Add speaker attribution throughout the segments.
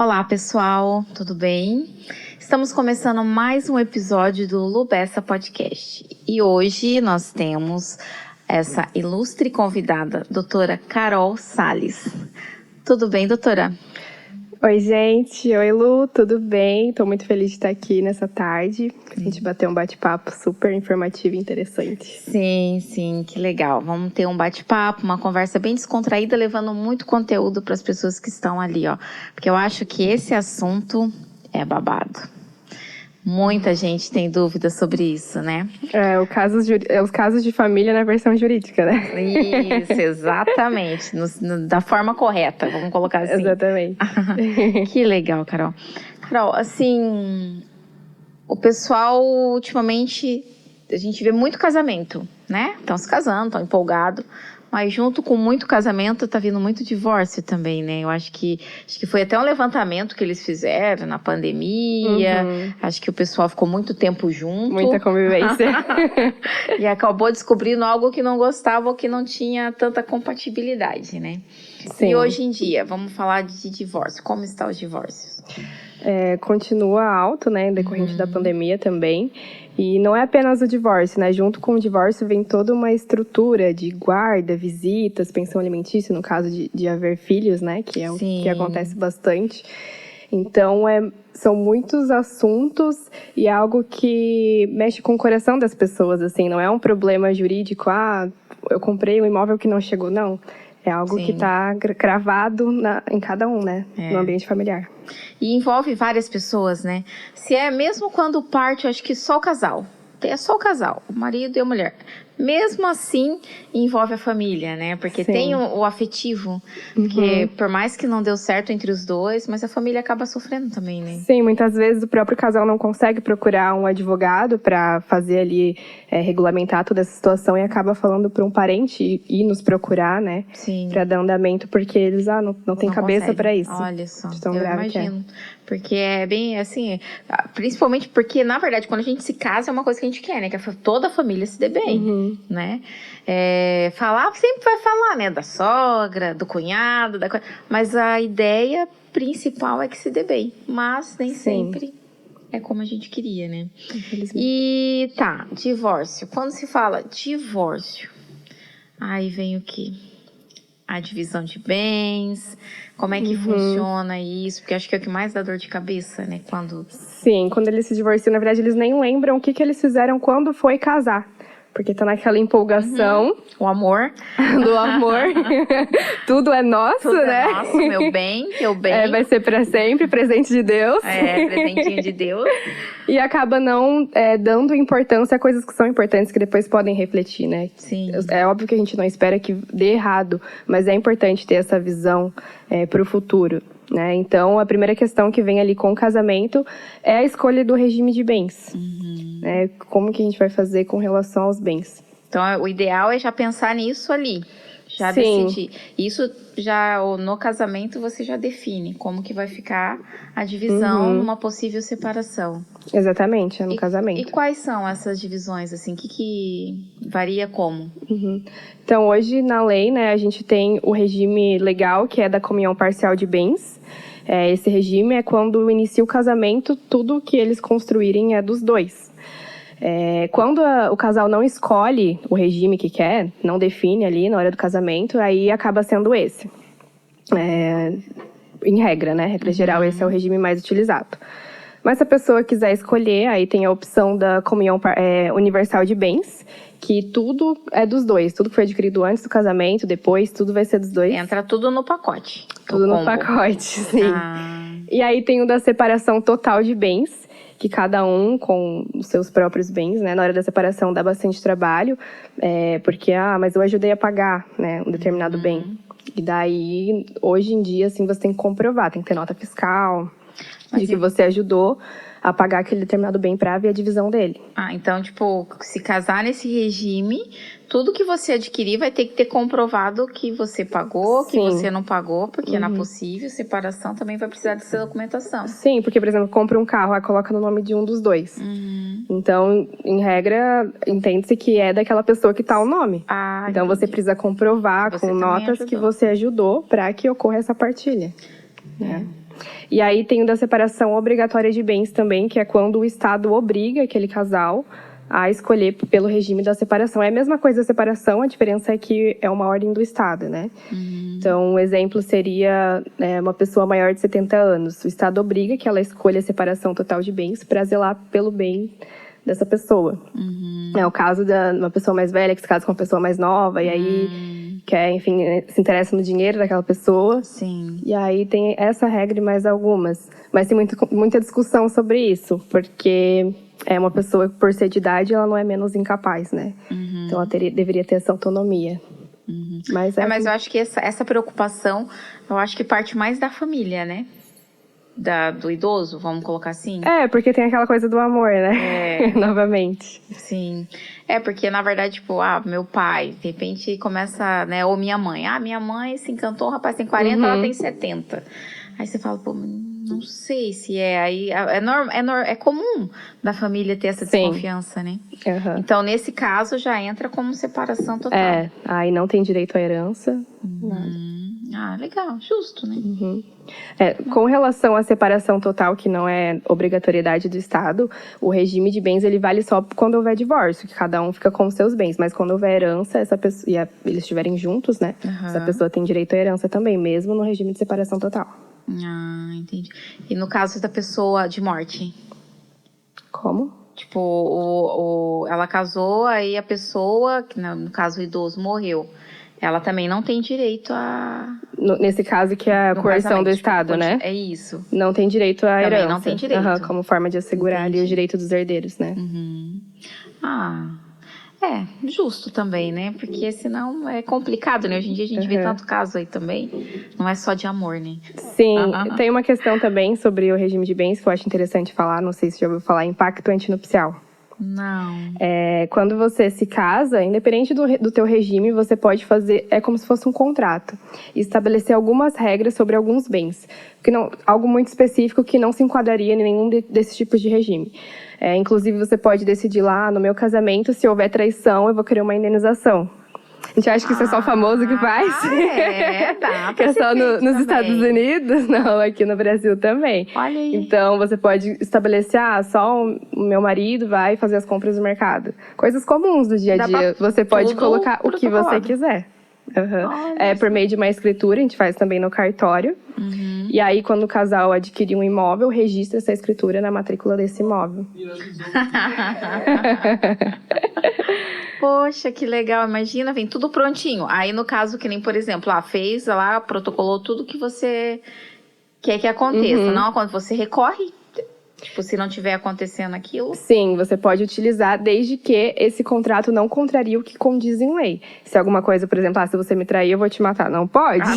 Speaker 1: Olá, pessoal, tudo bem? Estamos começando mais um episódio do Lubessa Podcast. E hoje nós temos essa ilustre convidada, doutora Carol Salles. Tudo bem, doutora?
Speaker 2: Oi, gente. Oi, Lu. Tudo bem? Estou muito feliz de estar aqui nessa tarde. A gente bater um bate-papo super informativo e interessante.
Speaker 1: Sim, que legal. Vamos ter um bate-papo, uma conversa bem descontraída, levando muito conteúdo para as pessoas que estão ali, ó. Porque eu acho que esse assunto é babado. Muita gente tem dúvidas sobre isso, né?
Speaker 2: Os casos de família na versão jurídica, né?
Speaker 1: Isso, exatamente. Da forma correta, vamos colocar assim.
Speaker 2: Exatamente.
Speaker 1: Que legal, Carol. Carol, assim, o pessoal, ultimamente, a gente vê muito casamento, né? Estão se casando, estão empolgados. Mas junto com muito casamento, tá vindo muito divórcio também, né? Eu acho que foi até um levantamento que eles fizeram na pandemia. Acho que o pessoal ficou muito tempo junto.
Speaker 2: Muita convivência.
Speaker 1: E acabou descobrindo algo que não gostava ou que não tinha tanta compatibilidade, né?
Speaker 2: Sim.
Speaker 1: E hoje em dia, vamos falar de divórcio. Como estão os divórcios?
Speaker 2: Continua alto, né? Decorrente da pandemia também. E não é apenas o divórcio, né? Junto com o divórcio vem toda uma estrutura de guarda, visitas, pensão alimentícia, no caso de haver filhos, né? Que é o que acontece bastante. Então, são muitos assuntos e é algo que mexe com o coração das pessoas, assim. Não é um problema jurídico, eu comprei um imóvel que não chegou, não. É algo que está cravado em cada um, né? No ambiente familiar.
Speaker 1: E envolve várias pessoas, né? Se é mesmo quando parte, eu acho que só o casal. É só o casal, o marido e a mulher. Mesmo assim, envolve a família, né? Porque tem o afetivo. Porque por mais que não deu certo entre os dois, mas a família acaba sofrendo também, né?
Speaker 2: Sim, muitas vezes o próprio casal não consegue procurar um advogado para fazer ali, regulamentar toda essa situação e acaba falando para um parente ir nos procurar, né?
Speaker 1: Sim.
Speaker 2: Para dar andamento, porque eles não tem cabeça para isso.
Speaker 1: Olha só,
Speaker 2: tão
Speaker 1: eu
Speaker 2: grave
Speaker 1: imagino. Porque é bem assim, principalmente porque, na verdade, quando a gente se casa é uma coisa que a gente quer, né? Que toda a família se dê bem, né? Falar, sempre vai falar, né? Da sogra, do cunhado, mas a ideia principal é que se dê bem. Mas nem sempre é como a gente queria, né? E divórcio. Quando se fala divórcio, aí vem o quê? A divisão de bens, como é que funciona isso? Porque acho que é o que mais dá dor de cabeça, né?
Speaker 2: Sim, quando eles se divorciam, na verdade, eles nem lembram o que eles fizeram quando foi casar. Porque tá naquela empolgação.
Speaker 1: O amor.
Speaker 2: Do amor. Tudo é nosso, né?
Speaker 1: É nosso, meu bem, teu bem.
Speaker 2: Vai ser pra sempre, presente de Deus.
Speaker 1: Presentinho de Deus.
Speaker 2: E acaba não dando importância a coisas que são importantes, que depois podem refletir, né?
Speaker 1: Sim.
Speaker 2: É óbvio que a gente não espera que dê errado, mas é importante ter essa visão para o futuro, né? Então, a primeira questão que vem ali com o casamento é a escolha do regime de bens. Como que a gente vai fazer com relação aos bens.
Speaker 1: Então, o ideal é já pensar nisso ali. Já decidir. Isso já, no casamento, você já define como que vai ficar a divisão numa possível separação.
Speaker 2: Exatamente, no casamento.
Speaker 1: E quais são essas divisões, assim? Que varia como?
Speaker 2: Então, hoje, na lei, né, a gente tem o regime legal, que é da comunhão parcial de bens. Esse regime é quando inicia o casamento, tudo que eles construírem é dos dois. Quando o casal não escolhe o regime que quer, não define ali na hora do casamento, aí acaba sendo esse. Em regra, né? Regra geral, esse é o regime mais utilizado. Mas se a pessoa quiser escolher, aí tem a opção da comunhão universal de bens, que tudo é dos dois. Tudo que foi adquirido antes do casamento, depois, tudo vai ser dos dois.
Speaker 1: Entra tudo no pacote.
Speaker 2: Tudo no pacote, sim. E aí tem o da separação total de bens, que cada um com os seus próprios bens, né? Na hora da separação dá bastante trabalho, porque, mas eu ajudei a pagar, né, um determinado bem. E daí, hoje em dia, assim, você tem que comprovar, tem que ter nota fiscal de que você ajudou a pagar aquele determinado bem para ver a divisão dele.
Speaker 1: Então, tipo, se casar nesse regime, tudo que você adquirir vai ter que ter comprovado que você pagou, que você não pagou, porque na possível separação também vai precisar dessa documentação.
Speaker 2: Sim, porque, por exemplo, compra um carro, aí coloca no nome de um dos dois. Então, em regra, entende-se que é daquela pessoa que está o nome. Então, você precisa comprovar com notas que você ajudou para que ocorra essa partilha. E aí tem o da separação obrigatória de bens também, que é quando o Estado obriga aquele casal a escolher pelo regime da separação. É a mesma coisa da separação, a diferença é que é uma ordem do Estado, né? Então, um exemplo seria uma pessoa maior de 70 anos. O Estado obriga que ela escolha a separação total de bens para zelar pelo bem dessa pessoa. É o caso de uma pessoa mais velha que se casa com uma pessoa mais nova, e aí quer, enfim, se interessa no dinheiro daquela pessoa.
Speaker 1: Sim.
Speaker 2: E aí tem essa regra e mais algumas. Mas tem muita discussão sobre isso, porque é uma pessoa que, por ser de idade, ela não é menos incapaz, né? Então ela deveria ter essa autonomia. Mas
Speaker 1: eu acho que essa preocupação, eu acho que parte mais da família, né? Do idoso, vamos colocar assim?
Speaker 2: Porque tem aquela coisa do amor, né? Novamente.
Speaker 1: Sim. Porque na verdade, tipo, meu pai, de repente começa, né? Ou minha mãe. Minha mãe se encantou, o rapaz tem 40, ela tem 70. Aí você fala, pô, não sei se aí é comum da família ter essa desconfiança, né? Então, nesse caso, já entra como separação total.
Speaker 2: Aí não tem direito à herança.
Speaker 1: Legal, justo, né?
Speaker 2: Com relação à separação total, que não é obrigatoriedade do Estado, o regime de bens ele vale só quando houver divórcio, que cada um fica com os seus bens. Mas quando houver herança, essa pessoa, e eles estiverem juntos, né? Essa pessoa tem direito à herança também, mesmo no regime de separação total.
Speaker 1: Entendi. E no caso da pessoa de morte?
Speaker 2: Como?
Speaker 1: Tipo, ela casou, aí a pessoa, que no caso o idoso, morreu. Ela também não tem direito a...
Speaker 2: Nesse caso, que é a coerção do Estado, né?
Speaker 1: É isso.
Speaker 2: Não tem direito à herança.
Speaker 1: Também não tem direito.
Speaker 2: Como forma de assegurar ali o direito dos herdeiros, né?
Speaker 1: Justo também, né? Porque senão é complicado, né? Hoje em dia a gente vê tanto caso aí também. Não é só de amor, né?
Speaker 2: Sim. Tem uma questão também sobre o regime de bens que eu acho interessante falar. Não sei se você já ouviu falar, impacto antinupcial.
Speaker 1: Não.
Speaker 2: Quando você se casa, independente do teu regime, você pode fazer, como se fosse um contrato, e estabelecer algumas regras sobre alguns bens, algo muito específico que não se enquadraria em nenhum desses tipos de regime. Inclusive, você pode decidir lá, no meu casamento, se houver traição, eu vou querer uma indenização. A gente acha que isso é só famoso que faz?
Speaker 1: Dá
Speaker 2: que é só nos Estados Unidos? Não, aqui no Brasil também.
Speaker 1: Olha aí.
Speaker 2: Então, você pode estabelecer, só o meu marido vai fazer as compras no mercado. Coisas comuns do dia a dia. Você pode colocar o que você quiser. Por meio de uma escritura, a gente faz também no cartório. E aí, quando o casal adquirir um imóvel, registra essa escritura na matrícula desse imóvel.
Speaker 1: Poxa, que legal. Imagina, vem tudo prontinho. Aí, no caso, que nem, por exemplo, fez lá, protocolou tudo que você quer que aconteça. Não, quando você recorre, tipo, se não tiver acontecendo aquilo.
Speaker 2: Sim, você pode utilizar desde que esse contrato não contraria o que condiz em lei. Se alguma coisa, por exemplo, se você me trair, eu vou te matar. Não pode.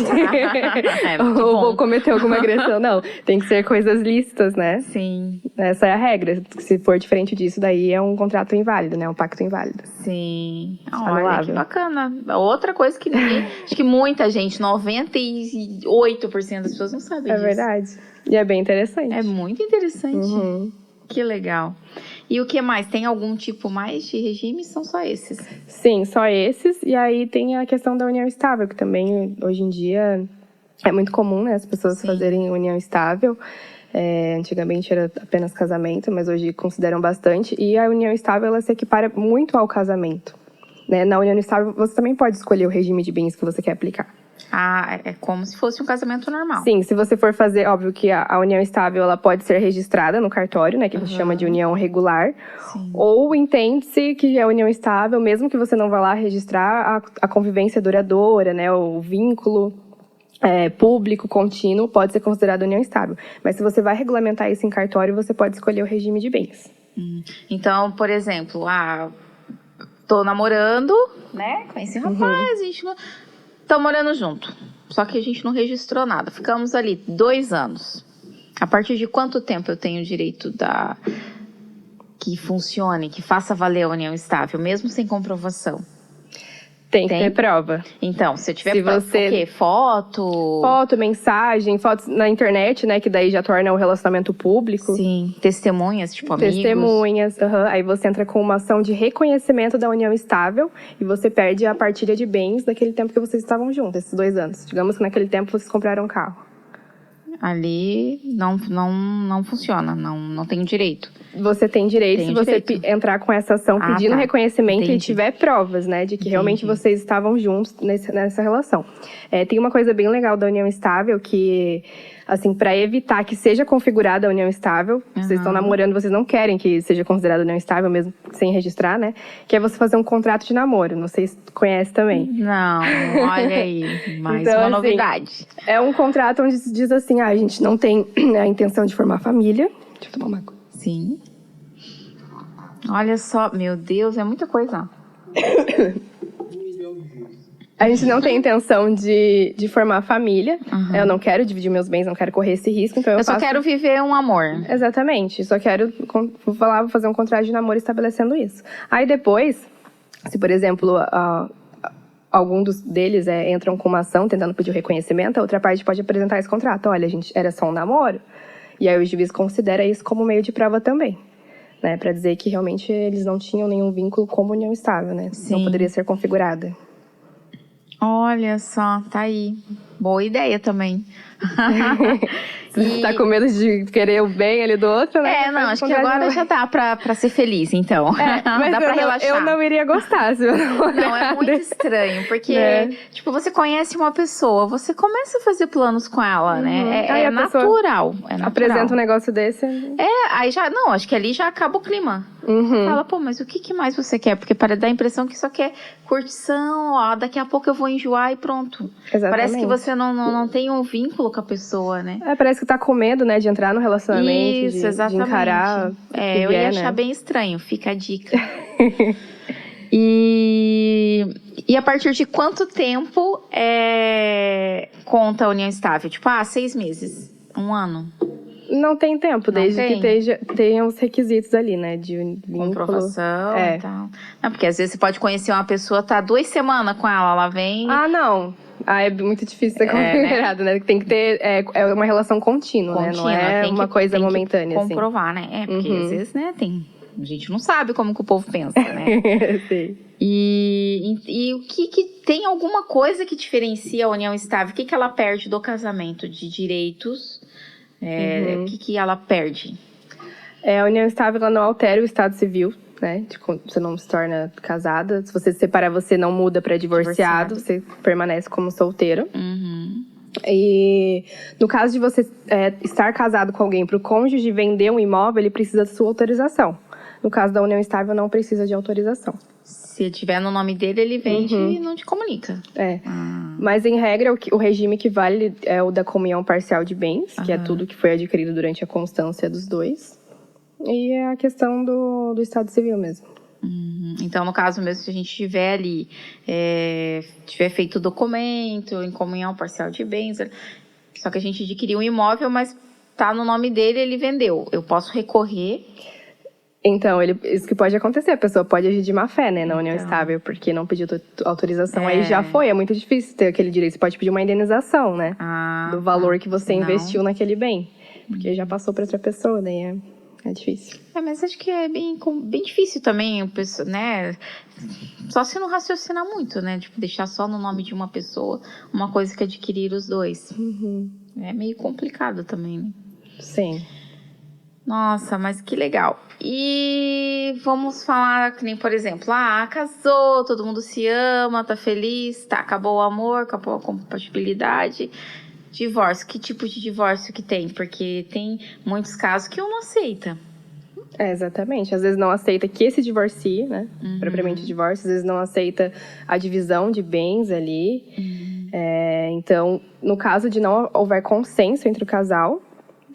Speaker 2: Ou vou cometer alguma agressão. Não, tem que ser coisas lícitas, né?
Speaker 1: Sim.
Speaker 2: Essa é a regra. Se for diferente disso, daí é um contrato inválido, né? Um pacto inválido.
Speaker 1: Sim. Olha, que bacana. Outra coisa que acho que muita gente, 98% das pessoas não sabem disso.
Speaker 2: É verdade. E é bem interessante.
Speaker 1: É muito interessante. Que legal. E o que mais? Tem algum tipo mais de regime? São só esses?
Speaker 2: Sim, só esses. E aí tem a questão da união estável, que também, hoje em dia, é muito comum, né? As pessoas fazerem união estável. Antigamente era apenas casamento, mas hoje consideram bastante. E a união estável, ela se equipara muito ao casamento. Né? Na união estável, você também pode escolher o regime de bens que você quer aplicar.
Speaker 1: É como se fosse um casamento normal.
Speaker 2: Sim, se você for fazer, óbvio que a união estável ela pode ser registrada no cartório, né, que a gente chama de união regular.
Speaker 1: Sim.
Speaker 2: Ou entende-se que é união estável, mesmo que você não vá lá registrar a convivência duradoura, né, o vínculo público, contínuo, pode ser considerado união estável. Mas se você vai regulamentar isso em cartório, você pode escolher o regime de bens.
Speaker 1: Então, por exemplo, tô namorando, né, conheci um rapaz, a gente não... Estão morando junto, só que a gente não registrou nada. Ficamos ali 2 anos. A partir de quanto tempo eu tenho o direito que funcione, que faça valer a união estável, mesmo sem comprovação?
Speaker 2: Tem que ter prova.
Speaker 1: Então, se eu tiver prova, o quê? Foto?
Speaker 2: Foto, mensagem, fotos na internet, né? Que daí já torna o relacionamento público.
Speaker 1: Sim, testemunhas, tipo amigos.
Speaker 2: Testemunhas, Aí você entra com uma ação de reconhecimento da união estável e você perde a partilha de bens daquele tempo que vocês estavam juntos, esses 2 anos. Digamos que naquele tempo vocês compraram um carro.
Speaker 1: ali não funciona, não tem direito.
Speaker 2: Você tem direito
Speaker 1: Tem
Speaker 2: se você
Speaker 1: direito.
Speaker 2: entrar com essa ação pedindo reconhecimento
Speaker 1: Entendi.
Speaker 2: e tiver provas, né, de que realmente vocês estavam juntos nessa relação. Tem uma coisa bem legal da união estável que, assim, para evitar que seja configurada a união estável, vocês estão namorando, vocês não querem que seja considerada união estável, mesmo sem registrar, né, que é você fazer um contrato de namoro. Não sei se conhece também.
Speaker 1: Não, olha aí, mais
Speaker 2: Então,
Speaker 1: uma
Speaker 2: assim,
Speaker 1: novidade.
Speaker 2: É um contrato onde se diz assim, a gente não tem a intenção de formar família. Deixa eu tomar uma coisa.
Speaker 1: Sim. Olha só, meu Deus, é muita coisa.
Speaker 2: A gente não tem intenção de formar família. Eu não quero dividir meus bens, não quero correr esse risco. Então eu
Speaker 1: só quero viver um amor.
Speaker 2: Exatamente. Só quero vou fazer um contrato de namoro estabelecendo isso. Aí depois, se por exemplo, algum deles entram com uma ação tentando pedir o reconhecimento, a outra parte pode apresentar esse contrato. Olha, a gente era só um namoro. E aí o juiz considera isso como meio de prova também. Né, para dizer que realmente eles não tinham nenhum vínculo como união estável, né?
Speaker 1: Sim.
Speaker 2: Não poderia ser configurada.
Speaker 1: Olha só, tá aí. Boa ideia também.
Speaker 2: Você tá com medo de querer o bem ali do outro, né?
Speaker 1: Não, acho que agora já dá pra ser feliz, então.
Speaker 2: Mas
Speaker 1: dá pra relaxar.
Speaker 2: Eu não iria gostar, se eu
Speaker 1: Não, é muito estranho, porque, tipo, você conhece uma pessoa, você começa a fazer planos com ela, né? É natural.
Speaker 2: Apresenta um negócio desse.
Speaker 1: Aí já, não, acho que ali já acaba o clima. Fala, pô, mas o que mais você quer? Porque para dar a impressão que só quer curtição, ó, daqui a pouco eu vou enjoar e pronto.
Speaker 2: Exatamente.
Speaker 1: Parece que você não tem um vínculo com a pessoa, né?
Speaker 2: Parece que tá com medo, né, de entrar no relacionamento,
Speaker 1: Isso, exatamente.
Speaker 2: de encarar.
Speaker 1: Eu ia achar bem estranho, fica a dica. E a partir de quanto tempo conta a união estável? Tipo, 6 meses, 1 ano?
Speaker 2: Não tem tempo, desde que tenha os requisitos ali, né? De vínculo.
Speaker 1: Comprovação e tal. Não, porque às vezes você pode conhecer uma pessoa, tá 2 semanas com ela vem...
Speaker 2: Não. É muito difícil ser configurado, né? Tem que ter... É uma relação contínua, né? Não é uma coisa momentânea,
Speaker 1: assim. Comprovar, né? Porque às vezes, né, a gente não sabe como que o povo pensa, né?
Speaker 2: Sim.
Speaker 1: E o que tem alguma coisa que diferencia a união estável? O que ela perde do casamento? De direitos... O que ela perde?
Speaker 2: A união estável, ela não altera o estado civil, né? Você não se torna casada. Se você se separar, você não muda para divorciado. Você permanece como solteiro. E no caso de você estar casado com alguém, para o cônjuge vender um imóvel, ele precisa da sua autorização. No caso da união estável, não precisa de autorização.
Speaker 1: Se tiver no nome dele, ele vende e não te comunica.
Speaker 2: Mas, em regra, o regime que vale é o da comunhão parcial de bens, que é tudo que foi adquirido durante a constância dos dois. E é a questão do Estado Civil mesmo.
Speaker 1: Então, no caso mesmo, se a gente tiver ali, tiver feito o documento em comunhão parcial de bens, só que a gente adquiriu um imóvel, mas tá no nome dele, ele vendeu. Eu posso recorrer...
Speaker 2: Então, isso que pode acontecer. A pessoa pode agir de má fé, né, na união estável, porque não pediu autorização. Aí já foi, é muito difícil ter aquele direito. Você pode pedir uma indenização, né, do valor que você investiu naquele bem. Porque já passou para outra pessoa, daí é difícil.
Speaker 1: Mas acho que é bem difícil também, né, só se não raciocinar muito, né, tipo, deixar só no nome de uma pessoa uma coisa que adquirir os dois. É meio complicado também, né?
Speaker 2: Sim.
Speaker 1: Nossa, mas que legal. E vamos falar que nem, por exemplo, casou, todo mundo se ama, tá feliz, acabou o amor, acabou a compatibilidade. Divórcio, que tipo de divórcio que tem? Porque tem muitos casos que um não aceita.
Speaker 2: Exatamente. Às vezes não aceita que se divorcie, né? Propriamente divórcio. Às vezes não aceita a divisão de bens ali. Então, no caso de não houver consenso entre o casal,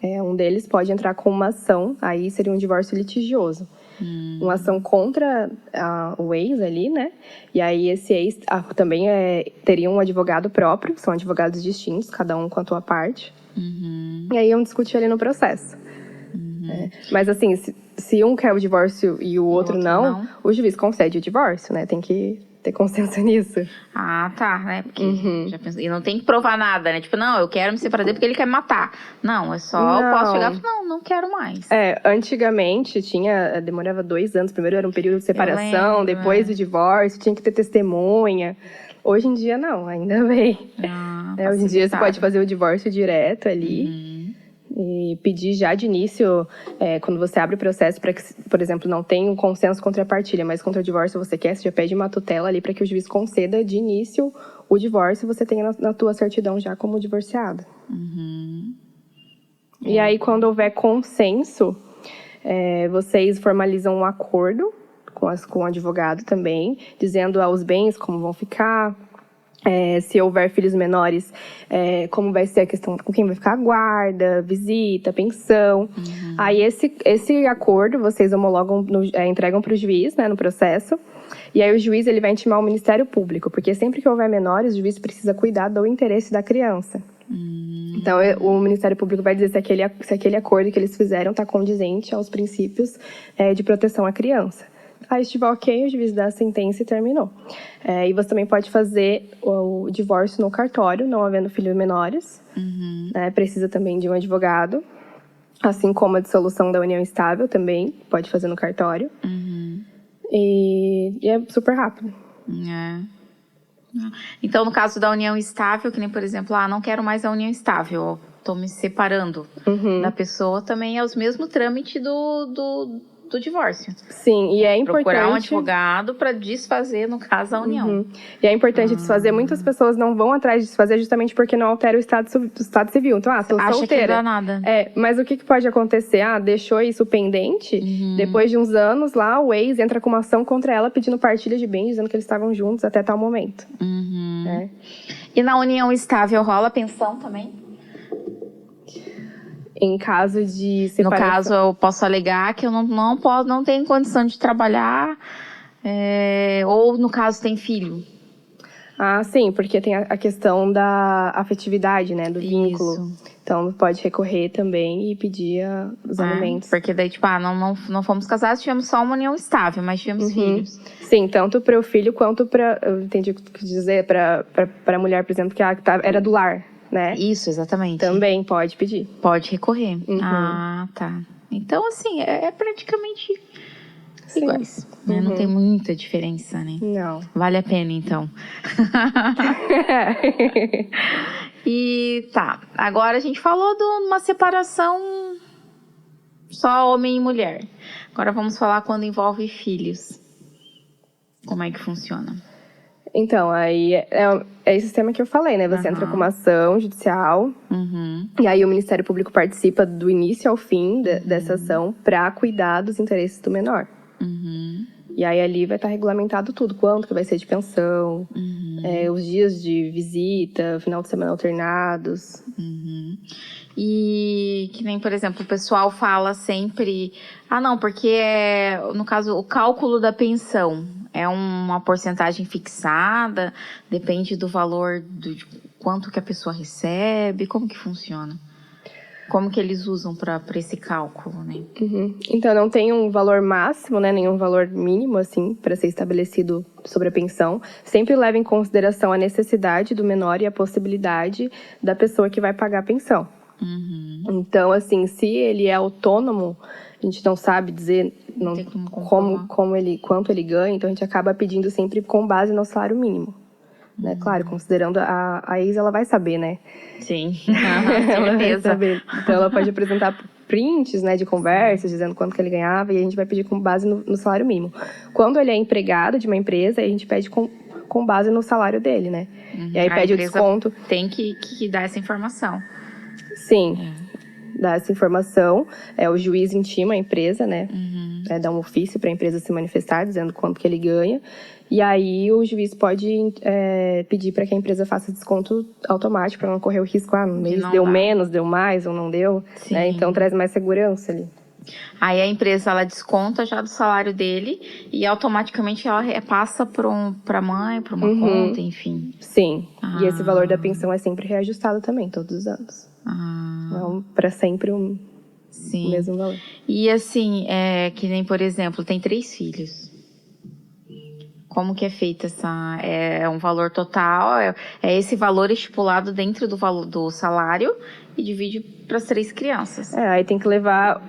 Speaker 2: um deles pode entrar com uma ação, aí seria um divórcio litigioso. Uma ação contra o ex ali, né? E aí esse ex também teria um advogado próprio, são advogados distintos, cada um com a tua parte. E aí iam discutir ali no processo. Mas assim, se um quer o divórcio e o outro não, o juiz concede o divórcio, né? Tem que ter consenso nisso.
Speaker 1: Tá, né? Porque já pensei, e não tem que provar nada, né? Tipo, não, eu quero me separar dele porque ele quer me matar. Não, eu posso chegar e falar, não quero mais.
Speaker 2: Antigamente demorava 2 anos. Primeiro era um período de separação, depois o divórcio, tinha que ter testemunha. Hoje em dia não, ainda bem. Hoje em dia você pode fazer o divórcio direto ali. E pedir já de início, quando você abre o processo, para que, por exemplo, não tenha um consenso contra a partilha, mas contra o divórcio você quer, você já pede uma tutela ali para que o juiz conceda de início o divórcio e você tenha na tua certidão já como divorciado. E aí, quando houver consenso, vocês formalizam um acordo com o advogado também, dizendo aos bens como vão ficar. Se houver filhos menores, como vai ser a questão com quem vai ficar a guarda, visita, pensão. Aí esse acordo vocês homologam, entregam para o juiz, né, no processo. E aí o juiz ele vai intimar o Ministério Público, porque sempre que houver menores, o juiz precisa cuidar do interesse da criança. Então o Ministério Público vai dizer se aquele acordo que eles fizeram está condizente aos princípios de proteção à criança. Aí estiver ok, o juiz dá a sentença e terminou. E você também pode fazer o divórcio no cartório, não havendo filhos menores. Precisa também de um advogado. Assim como a dissolução da união estável também, pode fazer no cartório. E é super rápido.
Speaker 1: Então, no caso da união estável, que nem, por exemplo, não quero mais a união estável, estou me separando da pessoa, também é os mesmos trâmites do divórcio.
Speaker 2: Sim, e é importante...
Speaker 1: Procurar um advogado para desfazer, no caso, a união.
Speaker 2: E é importante desfazer. Muitas pessoas não vão atrás de desfazer justamente porque não altera o estado civil. Então, tô
Speaker 1: acha
Speaker 2: solteira.
Speaker 1: Que não dá nada.
Speaker 2: Mas o que pode acontecer? Deixou isso pendente, depois de uns anos lá, o ex entra com uma ação contra ela pedindo partilha de bens, dizendo que eles estavam juntos até tal momento.
Speaker 1: E na união estável rola pensão também?
Speaker 2: Em caso de separação.
Speaker 1: No caso, eu posso alegar que eu não tenho condição de trabalhar, ou no caso tem filho.
Speaker 2: Sim, porque tem a questão da afetividade, né, do vínculo.
Speaker 1: Isso.
Speaker 2: Então, pode recorrer também e pedir os alimentos.
Speaker 1: Porque daí, tipo, não fomos casados, tivemos só uma união estável, mas tivemos filhos.
Speaker 2: Sim, tanto para o filho quanto para, eu entendi o que tu quis dizer, para a mulher, por exemplo, que era do lar. Né?
Speaker 1: Isso, exatamente.
Speaker 2: Também pode pedir.
Speaker 1: Pode recorrer. Tá. Então, assim, é praticamente iguais. Né? Não tem muita diferença, né?
Speaker 2: Não.
Speaker 1: Vale a pena, então. E tá. Agora a gente falou de uma separação só homem e mulher. Agora vamos falar quando envolve filhos. Como é que funciona?
Speaker 2: Então, aí é esse sistema que eu falei, né? Você entra com uma ação judicial e aí o Ministério Público participa do início ao fim dessa ação para cuidar dos interesses do menor. E aí ali vai estar regulamentado tudo, quanto que vai ser de pensão, os dias de visita, final de semana alternados. E
Speaker 1: que nem, por exemplo, o pessoal fala sempre... não, porque no caso, o cálculo da pensão é uma porcentagem fixada, depende do valor, de quanto que a pessoa recebe, como que funciona? Como que eles usam para esse cálculo, né?
Speaker 2: Então, não tem um valor máximo, né? Nenhum valor mínimo, assim, para ser estabelecido sobre a pensão. Sempre leva em consideração a necessidade do menor e a possibilidade da pessoa que vai pagar a pensão. Então, assim, se ele é autônomo, a gente não sabe dizer quanto ele ganha, então a gente acaba pedindo sempre com base no salário mínimo. Né? Claro, considerando a ex, ela vai saber, né?
Speaker 1: Sim,
Speaker 2: ela vai
Speaker 1: certeza.
Speaker 2: saber. Então, ela pode apresentar prints, né, de conversas, dizendo quanto que ele ganhava, e a gente vai pedir com base no salário mínimo. Quando ele é empregado de uma empresa, a gente pede com base no salário dele, né? E aí pede o desconto.
Speaker 1: Tem que dar essa informação.
Speaker 2: Sim, dá essa informação. O juiz intima a empresa, né? Dá um ofício para a empresa se manifestar, dizendo quanto que ele ganha. E aí o juiz pode pedir para que a empresa faça desconto automático, para não correr o risco, no mês deu menos, deu mais ou não deu. Né? Então traz mais segurança ali.
Speaker 1: Aí a empresa, ela desconta já do salário dele e automaticamente ela repassa para a mãe, para uma conta, enfim.
Speaker 2: Sim, e esse valor da pensão é sempre reajustado também, todos os anos. Não para sempre o mesmo valor.
Speaker 1: E assim, que nem, por exemplo, tem 3 filhos. Como que é feita essa... É um valor total, é esse valor estipulado dentro do salário e divide para as 3 crianças.
Speaker 2: Aí tem que levar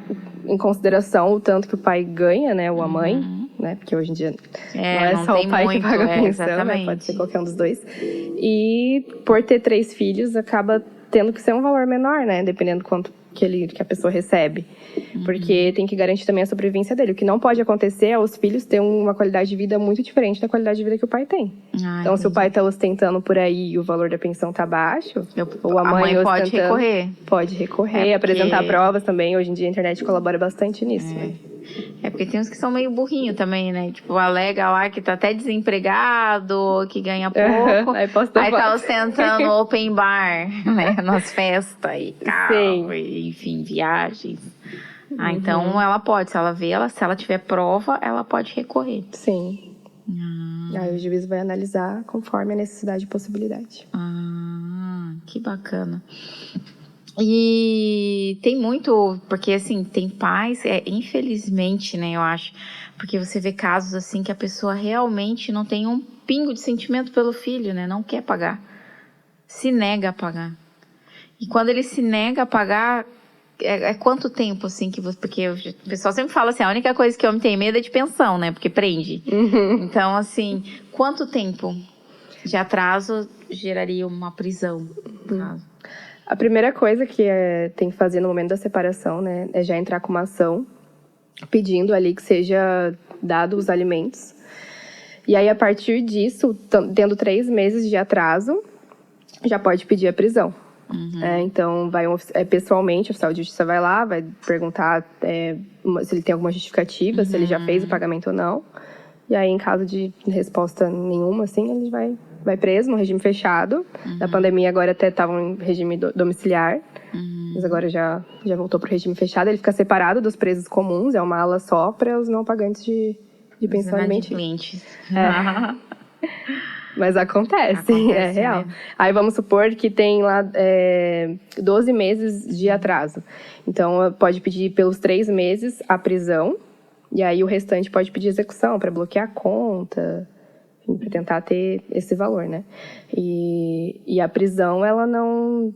Speaker 2: em consideração o tanto que o pai ganha, né, ou a mãe, né, porque hoje em dia não é só o pai que paga a pensão, né, pode ser qualquer um dos dois. E por ter 3 filhos, acaba tendo que ser um valor menor, né, dependendo que a pessoa recebe. Porque tem que garantir também a sobrevivência dele. O que não pode acontecer é os filhos terem uma qualidade de vida muito diferente da qualidade de vida que o pai tem. Então, se o pai tá ostentando por aí e o valor da pensão tá baixo, ou a mãe
Speaker 1: pode recorrer.
Speaker 2: Pode recorrer, apresentar provas também. Hoje em dia a internet colabora bastante nisso, né?
Speaker 1: É porque tem uns que são meio burrinho também, né? Tipo, alega lá que tá até desempregado, que ganha pouco. Aí tá ostentando open bar, né? Nas festas e carro, e, enfim, viagens. Então ela pode, se ela tiver prova, ela pode recorrer.
Speaker 2: Sim. Aí o juiz vai analisar conforme a necessidade e possibilidade.
Speaker 1: Que bacana. E tem muito, porque assim, tem pais, infelizmente, né, eu acho, porque você vê casos assim que a pessoa realmente não tem um pingo de sentimento pelo filho, né, não quer pagar, se nega a pagar. E quando ele se nega a pagar, é quanto tempo, assim, porque o pessoal sempre fala assim, a única coisa que o homem tem medo é de pensão, né, porque prende. Então, assim, quanto tempo de atraso geraria uma prisão, no caso?
Speaker 2: A primeira coisa que tem que fazer no momento da separação, né, é já entrar com uma ação pedindo ali que seja dado os alimentos. E aí, a partir disso, tendo 3 meses de atraso, já pode pedir a prisão. Então, pessoalmente, o oficial de justiça vai lá, vai perguntar se ele tem alguma justificativa, se ele já fez o pagamento ou não. E aí, em caso de resposta nenhuma, assim, ele vai preso no regime fechado. Na pandemia, agora até estava em regime domiciliar. Mas agora já voltou para o regime fechado. Ele fica separado dos presos comuns. É uma ala só para os não pagantes de pensão alimentícia. Mas acontece, é real. Né? Aí vamos supor que tem lá 12 meses de atraso. Então, pode pedir pelos 3 meses a prisão. E aí o restante pode pedir execução para bloquear a conta, para tentar ter esse valor, né? E a prisão, ela não,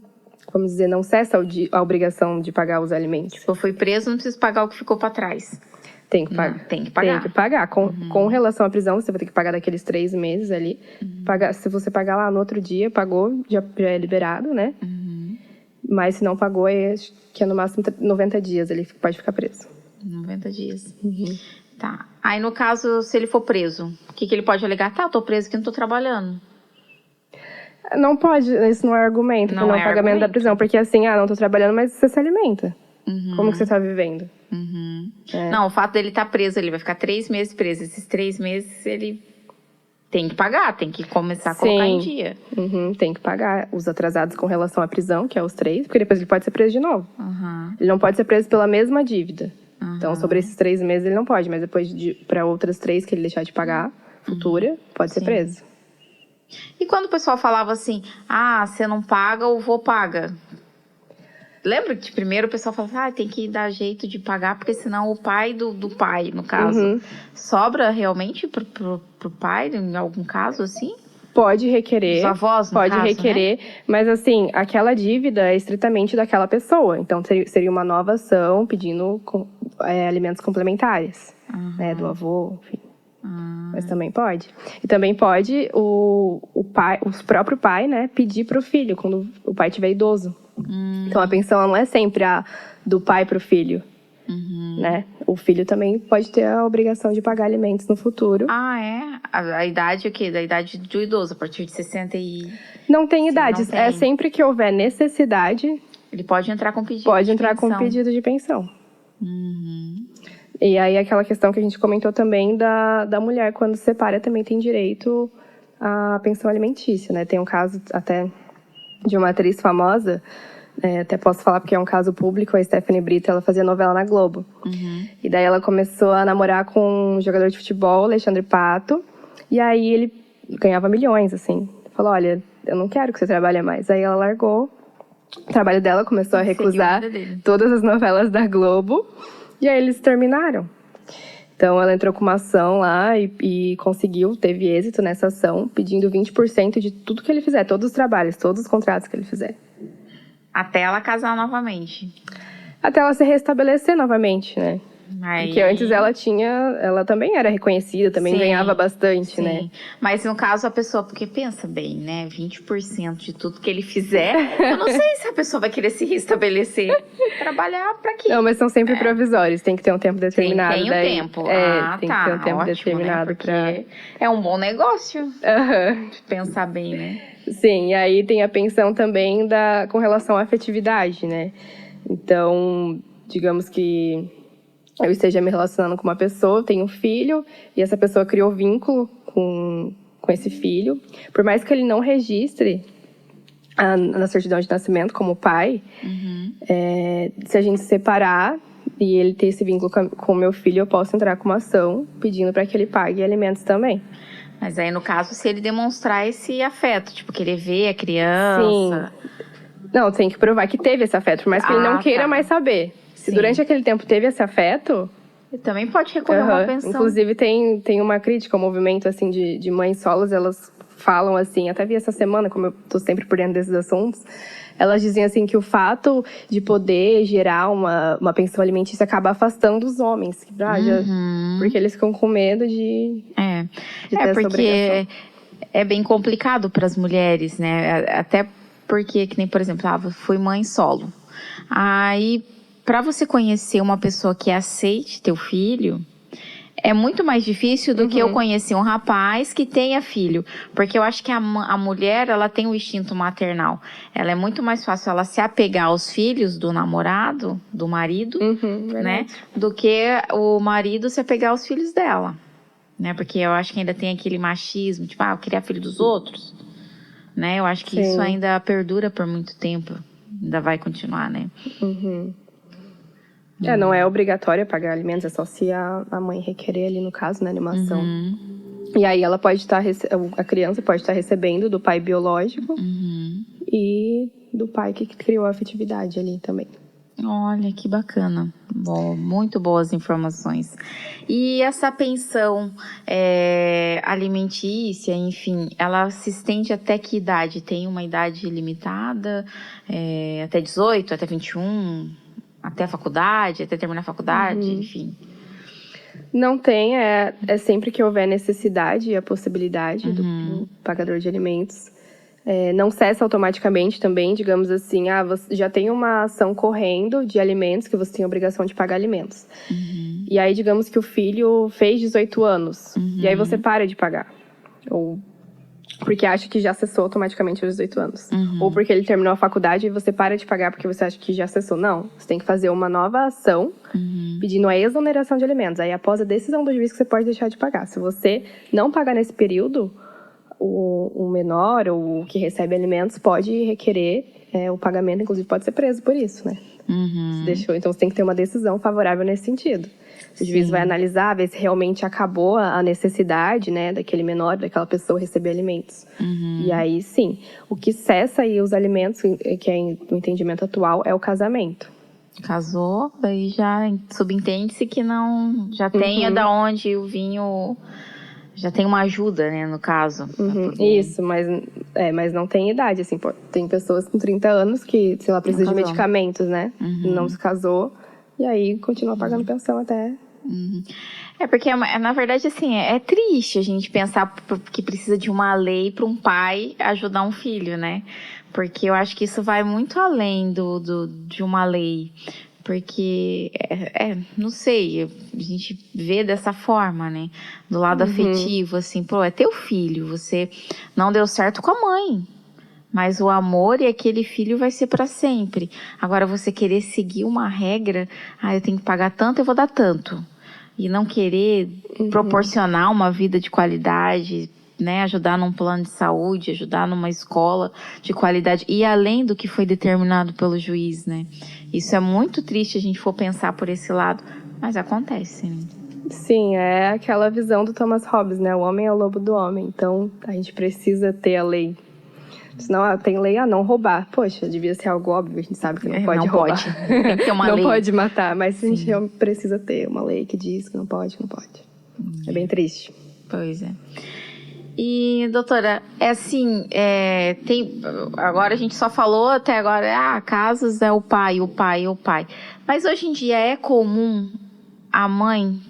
Speaker 2: vamos dizer, não cessa a obrigação de pagar os alimentos.
Speaker 1: Se eu fui preso, não preciso pagar o que ficou para trás.
Speaker 2: Tem que pagar.
Speaker 1: Tem que pagar.
Speaker 2: Tem que pagar. Com relação à prisão, você vai ter que pagar daqueles 3 meses ali. Se você pagar lá no outro dia, pagou, já é liberado, né? Mas se não pagou, que é no máximo 90 dias, ele pode ficar preso.
Speaker 1: 90 dias. Tá. Aí, no caso, se ele for preso, o que ele pode alegar? Tá, eu tô preso que não tô trabalhando.
Speaker 2: Não pode, isso não é argumento para não pagamento da prisão. Porque assim, não tô trabalhando, mas você se alimenta. Como que você tá vivendo?
Speaker 1: Não, o fato dele estar preso, ele vai ficar 3 meses preso. Esses 3 meses, ele tem que pagar, tem que começar a colocar em dia.
Speaker 2: Tem que pagar os atrasados com relação à prisão, que é os 3, porque depois ele pode ser preso de novo. Ele não pode ser preso pela mesma dívida. Então, sobre esses 3 meses ele não pode, mas depois para outras 3 que ele deixar de pagar, futura, pode ser preso.
Speaker 1: E quando o pessoal falava assim, você não paga, o vô paga. Lembra que primeiro o pessoal falava, tem que dar jeito de pagar, porque senão o pai do pai, no caso, sobra realmente pro pai, em algum caso, assim?
Speaker 2: Pode requerer.
Speaker 1: Os avós, no
Speaker 2: pode
Speaker 1: caso,
Speaker 2: requerer,
Speaker 1: né?
Speaker 2: Mas assim, aquela dívida é estritamente daquela pessoa. Então, seria uma nova ação pedindo alimentos complementares, né, do avô, enfim. Mas também pode. E também pode o próprio pai, né, pedir para o filho, quando o pai estiver idoso. Então, a pensão não é sempre do pai para o filho. Né? O filho também pode ter a obrigação de pagar alimentos no futuro.
Speaker 1: A idade o quê? Da idade do idoso, a partir de 60 e...
Speaker 2: Não tem idade.
Speaker 1: Não tem.
Speaker 2: É sempre que houver necessidade...
Speaker 1: Ele pode entrar com pedido
Speaker 2: Pode entrar com pedido de pensão. E aí, aquela questão que a gente comentou também da mulher, quando se separa, também tem direito à pensão alimentícia, né? Tem um caso até de uma atriz famosa... até posso falar porque é um caso público, a Stephanie Brito, ela fazia novela na Globo. E daí ela começou a namorar com um jogador de futebol, Alexandre Pato, e aí ele ganhava milhões, assim. Falou, olha, eu não quero que você trabalhe mais. Aí ela largou o trabalho dela, começou a recusar todas as novelas da Globo, e aí eles terminaram. Então ela entrou com uma ação lá e conseguiu, teve êxito nessa ação, pedindo 20% de tudo que ele fizer, todos os trabalhos, todos os contratos que ele fizer.
Speaker 1: Até ela casar novamente.
Speaker 2: Até ela se restabelecer novamente, né? Porque antes ela também era reconhecida, também ganhava bastante, né?
Speaker 1: Mas no caso a pessoa, porque pensa bem, né? 20% de tudo que ele fizer, eu não sei se a pessoa vai querer se restabelecer. Trabalhar pra quê?
Speaker 2: Não, mas são sempre provisórios, tem que ter um tempo determinado.
Speaker 1: Tem um tempo.
Speaker 2: Tem que ter um tempo determinado,
Speaker 1: né? Porque é um bom negócio. Pensar bem, né?
Speaker 2: Sim, e aí tem a pensão também com relação à afetividade, né? Então, digamos que eu esteja me relacionando com uma pessoa, tenho um filho, e essa pessoa criou vínculo com esse filho. Por mais que ele não registre na certidão de nascimento como pai, se a gente se separar e ele ter esse vínculo com o meu filho, eu posso entrar com uma ação pedindo para que ele pague alimentos também.
Speaker 1: Mas aí, no caso, se ele demonstrar esse afeto, tipo, querer ver a criança...
Speaker 2: Sim. Não, tem que provar que teve esse afeto, por mais que ele não queira mais saber. Se durante aquele tempo teve esse afeto...
Speaker 1: Ele também pode recorrer a uma pensão.
Speaker 2: Inclusive, tem uma crítica ao movimento, assim, de mães solos. Elas falam, assim, até vi essa semana, como eu tô sempre por dentro desses assuntos, elas dizem, assim, que o fato de poder gerar uma pensão alimentícia acaba afastando os homens. Porque eles ficam com medo de ter essa
Speaker 1: porque
Speaker 2: obrigação.
Speaker 1: É bem complicado para as mulheres, né? Até porque, que nem, por exemplo, fui mãe solo. Aí, para você conhecer uma pessoa que aceite teu filho, é muito mais difícil do que eu conhecer um rapaz que tenha filho. Porque eu acho que a mulher, ela tem o instinto maternal. Ela é muito mais fácil ela se apegar aos filhos do namorado, do marido, né? Do que o marido se apegar aos filhos dela. Né? Porque eu acho que ainda tem aquele machismo, tipo, eu queria filho dos outros. Né? Eu acho que isso ainda perdura por muito tempo. Ainda vai continuar, né?
Speaker 2: Não é obrigatório pagar alimentos, é só se a mãe requerer ali, no caso, na animação. E aí ela pode estar, a criança pode estar recebendo do pai biológico e do pai que criou a afetividade ali também.
Speaker 1: Olha, que bacana. Bom, muito boas informações. E essa pensão alimentícia, enfim, ela se estende até que idade? Tem uma idade limitada? Até 18, até 21? Até a faculdade, até terminar a faculdade, enfim.
Speaker 2: Não tem, é sempre que houver necessidade e a possibilidade do pagador de alimentos. Não cessa automaticamente também, digamos assim, você já tem uma ação correndo de alimentos que você tem a obrigação de pagar alimentos. E aí, digamos que o filho fez 18 anos, e aí você para de pagar. Ou porque acha que já cessou automaticamente aos 18 anos. Ou porque ele terminou a faculdade e você para de pagar porque você acha que já cessou. Não, você tem que fazer uma nova ação pedindo a exoneração de alimentos. Aí, após a decisão do juiz, que você pode deixar de pagar. Se você não pagar nesse período, o menor ou o que recebe alimentos pode requerer o pagamento, inclusive pode ser preso por isso, né? Então, você tem que ter uma decisão favorável nesse sentido. O juiz vai analisar, ver se realmente acabou a necessidade, né, daquele menor, daquela pessoa receber alimentos. E aí, sim, o que cessa aí os alimentos, que é no entendimento atual, é o casamento.
Speaker 1: Casou, aí já subentende-se que não... Já tenha da onde o vinho... Já tem uma ajuda, né, no caso.
Speaker 2: Isso, mas não tem idade, assim. Tem pessoas com 30 anos que, sei lá, precisam de medicamentos, né? Não se casou, e aí continua pagando pensão até...
Speaker 1: Porque, na verdade, assim, é triste a gente pensar que precisa de uma lei para um pai ajudar um filho, né? Porque eu acho que isso vai muito além de uma lei. Porque, não sei, a gente vê dessa forma, né? Do lado afetivo, assim, é teu filho, você não deu certo com a mãe. Mas o amor e aquele filho vai ser para sempre. Agora, você querer seguir uma regra, eu tenho que pagar tanto, eu vou dar tanto. E não querer proporcionar uma vida de qualidade, né? Ajudar num plano de saúde, ajudar numa escola de qualidade. E além do que foi determinado pelo juiz, né? Isso é muito triste a gente for pensar por esse lado. Mas acontece, né?
Speaker 2: Sim, é aquela visão do Thomas Hobbes, né? O homem é o lobo do homem. Então, a gente precisa ter a lei. Senão tem lei a não roubar. Poxa, devia ser algo óbvio, a gente sabe que não pode roubar.
Speaker 1: Tem que ter uma lei.
Speaker 2: Não pode matar, mas a gente precisa ter uma lei que diz que não pode. É bem triste.
Speaker 1: Pois é. E, doutora, agora a gente só falou até agora, casos é o pai. Mas hoje em dia é comum a mãe,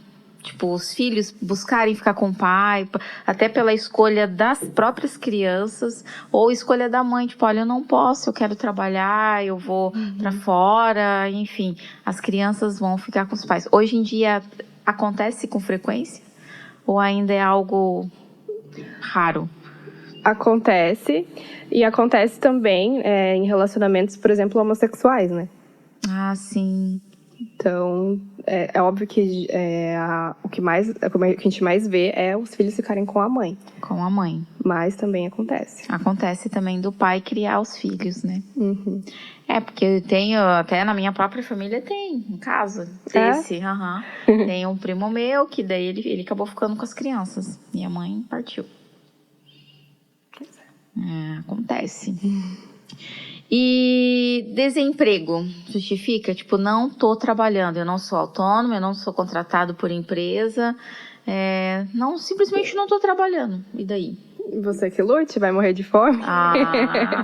Speaker 1: tipo, os filhos buscarem ficar com o pai, até pela escolha das próprias crianças, ou escolha da mãe, tipo, olha, eu não posso, eu quero trabalhar, eu vou pra fora, enfim, as crianças vão ficar com os pais. Hoje em dia, acontece com frequência? Ou ainda é algo raro?
Speaker 2: Acontece, e acontece também em relacionamentos, por exemplo, homossexuais, né?
Speaker 1: Ah, sim.
Speaker 2: Então, é óbvio que o que a gente mais vê é os filhos ficarem com a mãe.
Speaker 1: Com a mãe.
Speaker 2: Mas também acontece.
Speaker 1: Acontece também do pai criar os filhos, né?
Speaker 2: Uhum.
Speaker 1: Porque eu tenho, até na minha própria família tem um caso desse. Tem um primo meu que daí ele acabou ficando com as crianças. E a mãe partiu. Acontece. E desemprego justifica? Tipo, não tô trabalhando, eu não sou autônomo, eu não sou contratado por empresa, simplesmente não tô trabalhando. E daí?
Speaker 2: Você que lute, vai morrer de fome?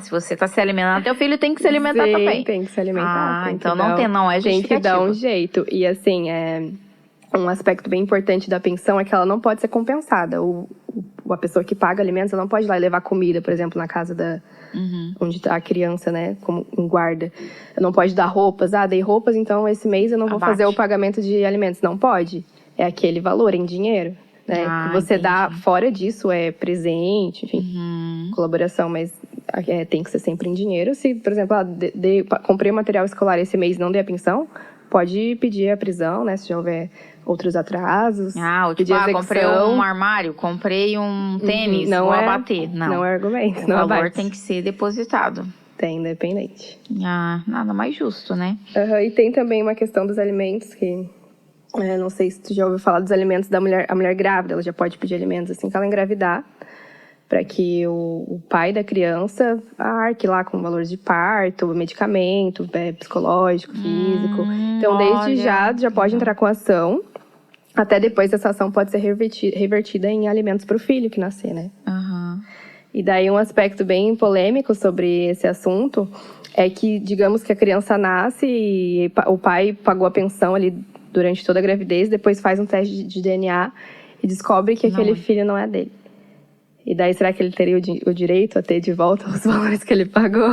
Speaker 1: Se você tá se alimentando, teu filho tem que se alimentar também.
Speaker 2: Tem que se alimentar.
Speaker 1: Então não é justificativa.
Speaker 2: Tem que dar um jeito. E assim, um aspecto bem importante da pensão é que ela não pode ser compensada. A pessoa que paga alimentos, ela não pode ir lá e levar comida, por exemplo, na casa onde tá a criança, né, como em guarda. Não pode dar roupas. Dei roupas, então esse mês eu não vou fazer o pagamento de alimentos. Não pode. É aquele valor em dinheiro, né? Que você dá fora disso, presente, enfim, colaboração, mas tem que ser sempre em dinheiro. Se, por exemplo, comprei material escolar esse mês e não dei a pensão, pode pedir a prisão, né, se já houver outros atrasos.
Speaker 1: Comprei um armário, comprei um tênis, vou abater.
Speaker 2: Não é argumento.
Speaker 1: O valor tem que ser depositado.
Speaker 2: Tem, independente.
Speaker 1: Nada mais justo, né?
Speaker 2: E tem também uma questão dos alimentos que... não sei se tu já ouviu falar dos alimentos da mulher. A mulher grávida, ela já pode pedir alimentos assim que ela engravidar, para que o pai da criança arque lá com valores de parto, medicamento, psicológico, físico. Então, desde já pode entrar com ação. Até depois essa ação pode ser revertida em alimentos para o filho que nascer, né? E daí um aspecto bem polêmico sobre esse assunto é que, digamos que a criança nasce e o pai pagou a pensão ali durante toda a gravidez, depois faz um teste de DNA e descobre que aquele filho não é dele. E daí, será que ele teria o direito a ter de volta os valores que ele pagou?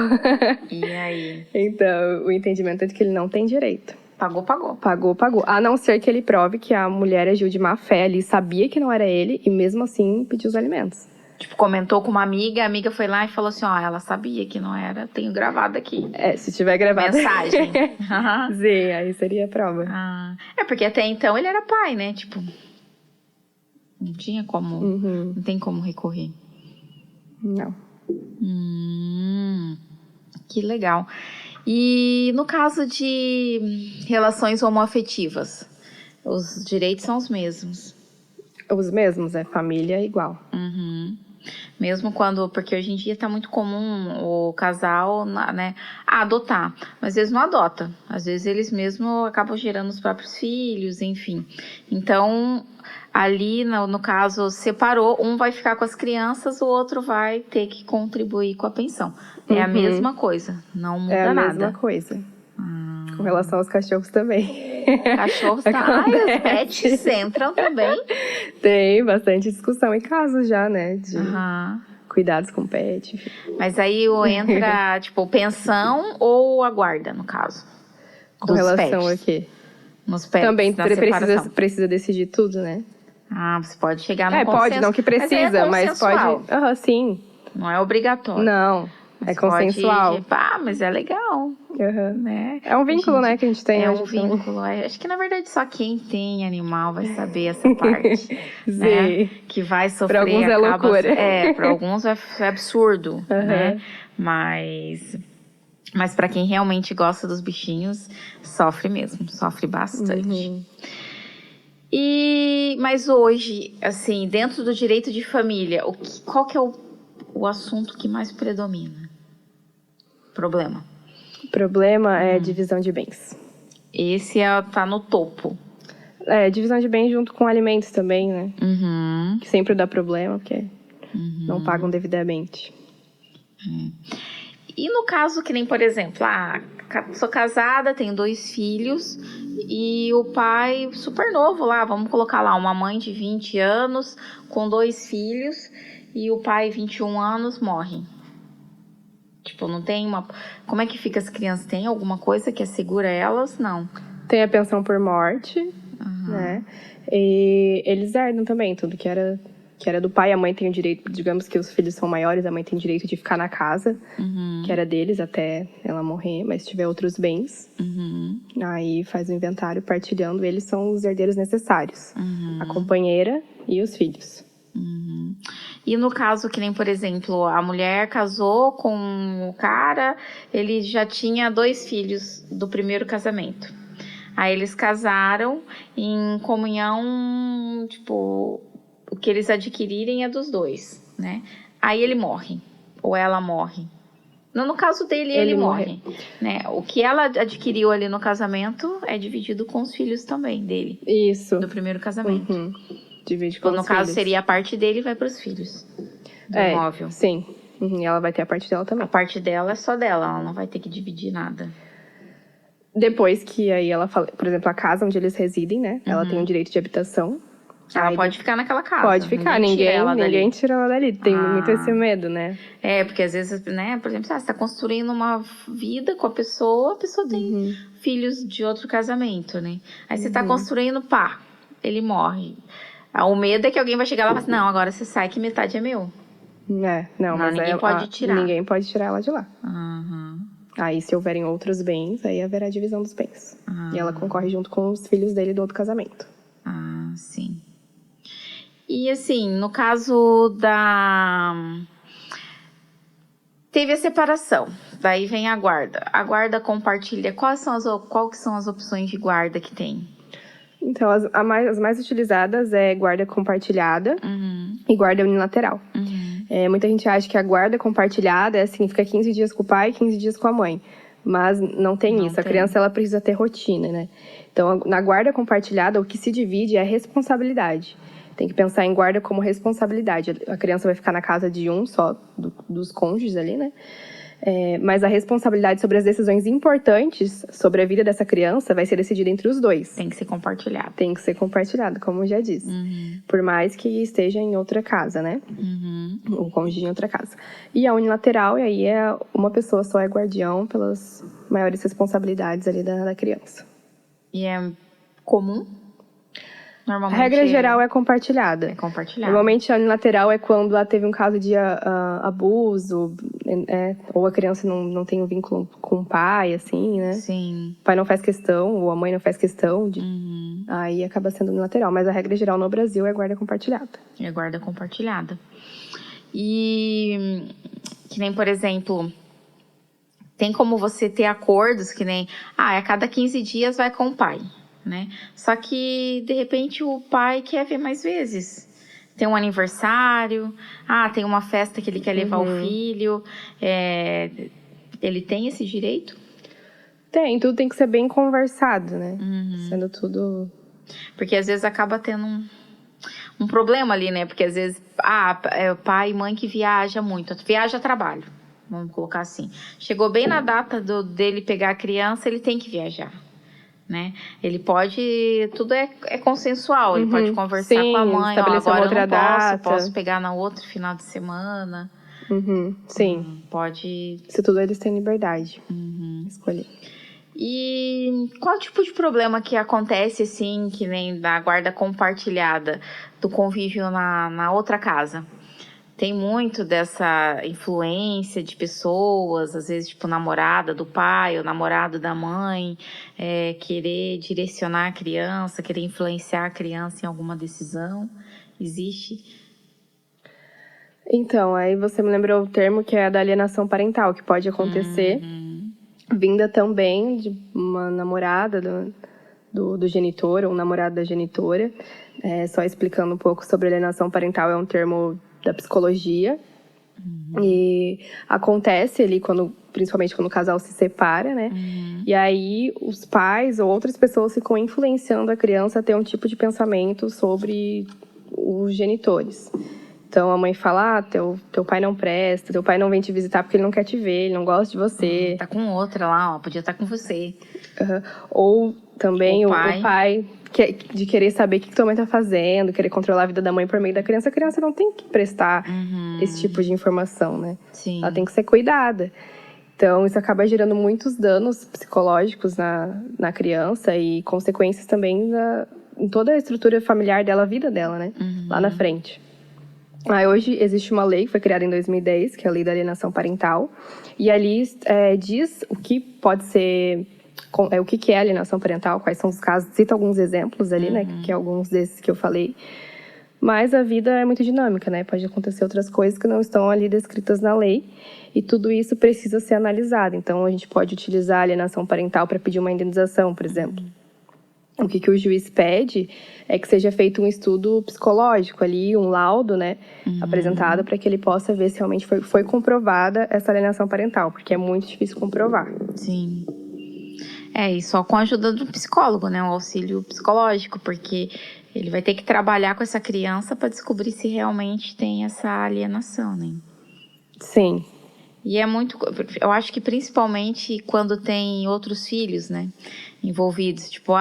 Speaker 1: E aí?
Speaker 2: Então, o entendimento é de que ele não tem direito.
Speaker 1: Pagou.
Speaker 2: A não ser que ele prove que a mulher agiu de má fé ali, sabia que não era ele e mesmo assim pediu os alimentos.
Speaker 1: Tipo, comentou com uma amiga, a amiga foi lá e falou assim, ela sabia que não era, tenho gravado aqui.
Speaker 2: Se tiver gravado.
Speaker 1: Mensagem.
Speaker 2: Sim, aí seria a prova.
Speaker 1: Porque até então ele era pai, né? Tipo, não tinha como, não tem como recorrer.
Speaker 2: Não.
Speaker 1: Que legal. E no caso de relações homoafetivas, os direitos são os mesmos?
Speaker 2: Os mesmos, família igual.
Speaker 1: Mesmo quando, porque hoje em dia está muito comum o casal, né, adotar, mas às vezes não adota, às vezes eles mesmos acabam gerando os próprios filhos, enfim. Então, ali no caso, separou, um vai ficar com as crianças, o outro vai ter que contribuir com a pensão. É a mesma coisa, não muda nada.
Speaker 2: É a mesma coisa. Com relação aos cachorros também.
Speaker 1: Cachorros os pets entram também.
Speaker 2: Tem bastante discussão em casa já, né? De cuidados com pet. Enfim.
Speaker 1: Mas aí entra, tipo, pensão ou a guarda, no caso?
Speaker 2: Com relação a quê?
Speaker 1: Nos pets,
Speaker 2: também precisa decidir tudo, né?
Speaker 1: Você pode chegar no consenso.
Speaker 2: Pode, não que precisa, mas pode... Sim.
Speaker 1: Não é obrigatório.
Speaker 2: Não. É consensual.
Speaker 1: Mas é legal. Né?
Speaker 2: É um vínculo, né, que a gente tem.
Speaker 1: É um vínculo. Acho que, na verdade, só quem tem animal vai saber essa parte. Né? Que vai sofrer.
Speaker 2: Para alguns é loucura.
Speaker 1: Para alguns é absurdo. Né? Mas para quem realmente gosta dos bichinhos, sofre mesmo. Sofre bastante. Mas hoje, assim, dentro do direito de família, qual que é o assunto que mais predomina?
Speaker 2: Problema é divisão de bens.
Speaker 1: Esse tá no topo.
Speaker 2: Divisão de bens junto com alimentos também, né? Que sempre dá problema, porque não pagam devidamente.
Speaker 1: E no caso que nem, por exemplo, sou casada, tenho 2 filhos E o pai super novo lá, vamos colocar lá, uma mãe de 20 anos com 2 filhos e o pai 21 anos morre. Tipo, não tem uma... Como é que fica as crianças? Tem alguma coisa que assegura elas? Não.
Speaker 2: Tem a pensão por morte, né? E eles herdam também tudo que era do pai. A mãe tem o direito, digamos que os filhos são maiores, a mãe tem o direito de ficar na casa, que era deles até ela morrer, mas se tiver outros bens, aí faz o inventário partilhando, eles são os herdeiros necessários. A companheira e os filhos.
Speaker 1: E no caso que nem, por exemplo, a mulher casou com o cara, ele já tinha 2 filhos do primeiro casamento. Aí eles casaram em comunhão, tipo, o que eles adquirirem é dos 2, né? Aí ele morre, ou ela morre. No caso dele, ele morre, né? O que ela adquiriu ali no casamento é dividido com os filhos também dele.
Speaker 2: Isso.
Speaker 1: Do primeiro casamento.
Speaker 2: Divide com
Speaker 1: No
Speaker 2: os
Speaker 1: caso,
Speaker 2: filhos.
Speaker 1: seria a parte dele e vai para os filhos do imóvel.
Speaker 2: Sim. E ela vai ter a parte dela também.
Speaker 1: A parte dela é só dela, ela não vai ter que dividir nada.
Speaker 2: Depois que aí ela fala, por exemplo, a casa onde eles residem, né? Ela tem o direito de habitação.
Speaker 1: Ela pode ficar naquela casa.
Speaker 2: Pode ficar, ninguém tira ela dali. Tem muito esse medo, né?
Speaker 1: Porque às vezes, né, por exemplo, você tá construindo uma vida com a pessoa tem filhos de outro casamento, né? Aí você tá construindo, ele morre. O medo é que alguém vai chegar lá e falar assim, não, agora você sai que metade é meu.
Speaker 2: Mas
Speaker 1: ninguém pode tirar.
Speaker 2: Ninguém pode tirar ela de lá. Aí, se houverem outros bens, aí haverá divisão dos bens. E ela concorre junto com os filhos dele do outro casamento.
Speaker 1: Sim. E assim, no caso teve a separação, daí vem a guarda. A guarda compartilha. Quais são as opções de guarda que tem?
Speaker 2: Então, as mais utilizadas é guarda compartilhada e guarda unilateral. Muita gente acha que a guarda compartilhada significa 15 dias com o pai e 15 dias com a mãe. Mas não tem isso. A criança ela precisa ter rotina, né? Então, na guarda compartilhada, o que se divide é a responsabilidade. Tem que pensar em guarda como responsabilidade. A criança vai ficar na casa de um só, dos cônjuges ali, né? Mas a responsabilidade sobre as decisões importantes sobre a vida dessa criança vai ser decidida entre os 2.
Speaker 1: Tem que ser compartilhado.
Speaker 2: Tem que ser compartilhado, como eu já disse. Por mais que esteja em outra casa, né? O cônjuge em outra casa. E a unilateral, e aí uma pessoa só é guardião pelas maiores responsabilidades ali da criança.
Speaker 1: E é comum? Normalmente
Speaker 2: A regra geral é compartilhada.
Speaker 1: É compartilhada.
Speaker 2: Normalmente a unilateral é quando teve um caso de abuso, ou a criança não tem um vínculo com o pai, assim, né?
Speaker 1: Sim.
Speaker 2: O pai não faz questão, ou a mãe não faz questão. Aí acaba sendo unilateral. Mas a regra geral no Brasil é guarda compartilhada.
Speaker 1: É guarda compartilhada. E que nem, por exemplo, tem como você ter acordos que nem... a cada 15 dias vai com o pai. Né? Só que, de repente, o pai quer ver mais vezes. Tem um aniversário, tem uma festa que ele quer levar o filho. Ele tem esse direito?
Speaker 2: Tem, tudo tem que ser bem conversado, né? Sendo tudo...
Speaker 1: Porque às vezes acaba tendo um problema ali, né? Porque às vezes, é o pai e mãe que viaja muito. Viaja a trabalho, vamos colocar assim. Chegou bem na data dele pegar a criança, ele tem que viajar. Né? Ele pode, tudo é consensual, ele pode conversar com a mãe,
Speaker 2: estabelecer
Speaker 1: agora
Speaker 2: outra
Speaker 1: eu não
Speaker 2: data.
Speaker 1: posso pegar na outro final de semana.
Speaker 2: Sim.
Speaker 1: Pode.
Speaker 2: Isso tudo eles têm liberdade escolher.
Speaker 1: E qual tipo de problema que acontece, assim, que nem da guarda compartilhada, do convívio na outra casa? Tem muito dessa influência de pessoas, às vezes, tipo, namorada do pai ou namorado da mãe, querer direcionar a criança, querer influenciar a criança em alguma decisão. Existe?
Speaker 2: Então, aí você me lembrou o termo que é a da alienação parental, que pode acontecer, vinda também de uma namorada do genitor ou um namorado da genitora. Só explicando um pouco sobre alienação parental, é um termo da psicologia. E acontece ali, principalmente quando o casal se separa, né? E aí os pais ou outras pessoas ficam influenciando a criança a ter um tipo de pensamento sobre os genitores. Então a mãe fala, teu pai não presta, teu pai não vem te visitar porque ele não quer te ver, ele não gosta de você.
Speaker 1: Tá com outra lá, ó, podia estar com você.
Speaker 2: Ou também o pai de querer saber o que tua mãe tá fazendo, querer controlar a vida da mãe por meio da criança. A criança não tem que prestar esse tipo de informação, né?
Speaker 1: Sim.
Speaker 2: Ela tem que ser cuidada. Então, isso acaba gerando muitos danos psicológicos na criança e consequências também em toda a estrutura familiar dela, a vida dela, né? Lá na frente. Hoje existe uma lei que foi criada em 2010, que é a Lei da Alienação Parental. E ali diz o que pode ser... o que é alienação parental, quais são os casos. Cita alguns exemplos ali, né? Que é alguns desses que eu falei. Mas a vida é muito dinâmica, né? Pode acontecer outras coisas que não estão ali descritas na lei. E tudo isso precisa ser analisado. Então, a gente pode utilizar a alienação parental para pedir uma indenização, por exemplo. O que o juiz pede é que seja feito um estudo psicológico ali, um laudo, né? Apresentado para que ele possa ver se realmente foi comprovada essa alienação parental. Porque é muito difícil comprovar.
Speaker 1: Sim. E só com a ajuda do psicólogo, né? O auxílio psicológico, porque ele vai ter que trabalhar com essa criança para descobrir se realmente tem essa alienação, né?
Speaker 2: Sim.
Speaker 1: E eu acho que principalmente quando tem outros filhos, né, envolvidos. Tipo,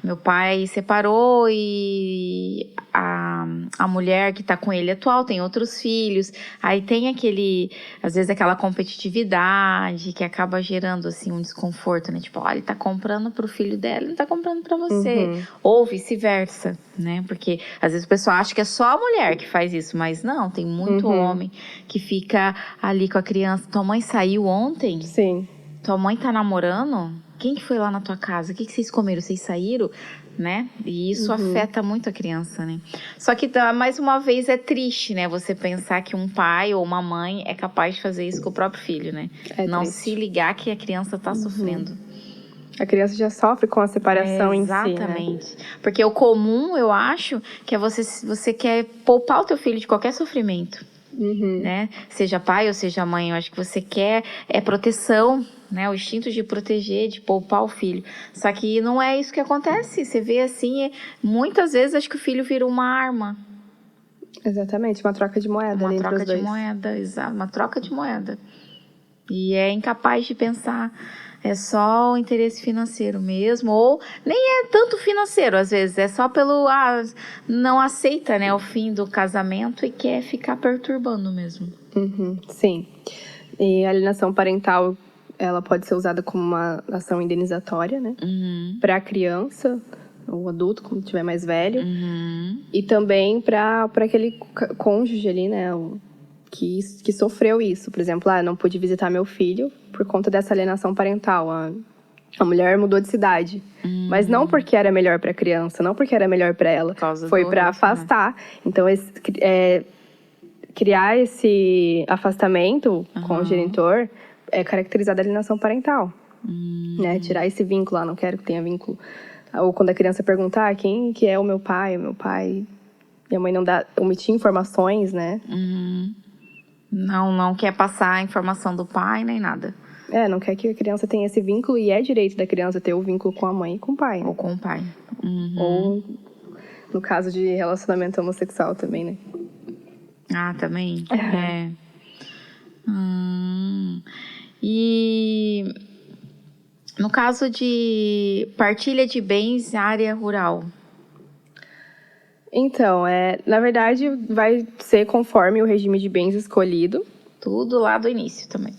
Speaker 1: meu pai separou e a mulher que tá com ele atual tem outros filhos. Aí tem às vezes aquela competitividade que acaba gerando, assim, um desconforto, né? Tipo, ele tá comprando pro filho dela, ele tá comprando pra você. Ou vice-versa, né? Porque às vezes o pessoal acha que é só a mulher que faz isso, mas não, tem muito homem que fica ali com a criança. Tua mãe saiu ontem?
Speaker 2: Sim.
Speaker 1: Tua mãe tá namorando? Quem que foi lá na tua casa? O que vocês comeram? Vocês saíram? Né? E isso afeta muito a criança, né? Só que, mais uma vez, é triste, né? Você pensar que um pai ou uma mãe é capaz de fazer isso com o próprio filho, né? Não triste. Se ligar que a criança tá sofrendo.
Speaker 2: A criança já sofre com a separação em si, né?
Speaker 1: Exatamente. Porque o comum, eu acho, que é você quer poupar o teu filho de qualquer sofrimento. Né? Seja pai ou seja mãe, eu acho que você quer proteção, né? O instinto de proteger, de poupar o filho. Só que não é isso que acontece. Você vê assim, muitas vezes acho que o filho vira uma arma.
Speaker 2: Exatamente, uma troca de moeda ali entre os dois. Uma troca de moeda,
Speaker 1: exato, uma troca de moeda. E é incapaz de pensar, é só o interesse financeiro mesmo, ou nem é tanto financeiro, às vezes, é só pelo, não aceita, né, o fim do casamento e quer ficar perturbando mesmo.
Speaker 2: Sim, e a alienação parental, ela pode ser usada como uma ação indenizatória, né, para a criança, ou adulto, quando estiver mais velho, e também para aquele cônjuge ali, né, que sofreu isso. Por exemplo, não pude visitar meu filho por conta dessa alienação parental. A mulher mudou de cidade. Mas não porque era melhor para a criança, não porque era melhor para ela. Foi para afastar. Então, criar esse afastamento com o genitor é caracterizada a alienação parental. Né? Tirar esse vínculo, não quero que tenha vínculo. Ou quando a criança perguntar quem que é o meu pai, minha mãe não dá, omitir informações, né?
Speaker 1: Não quer passar a informação do pai, nem nada.
Speaker 2: Não quer que a criança tenha esse vínculo, e é direito da criança ter o vínculo com a mãe e com o pai. Né?
Speaker 1: Ou com o pai.
Speaker 2: Ou, no caso de relacionamento homossexual também, né?
Speaker 1: Também? E no caso de partilha de bens em área rural?
Speaker 2: Então, na verdade, vai ser conforme o regime de bens escolhido.
Speaker 1: Tudo lá do início também.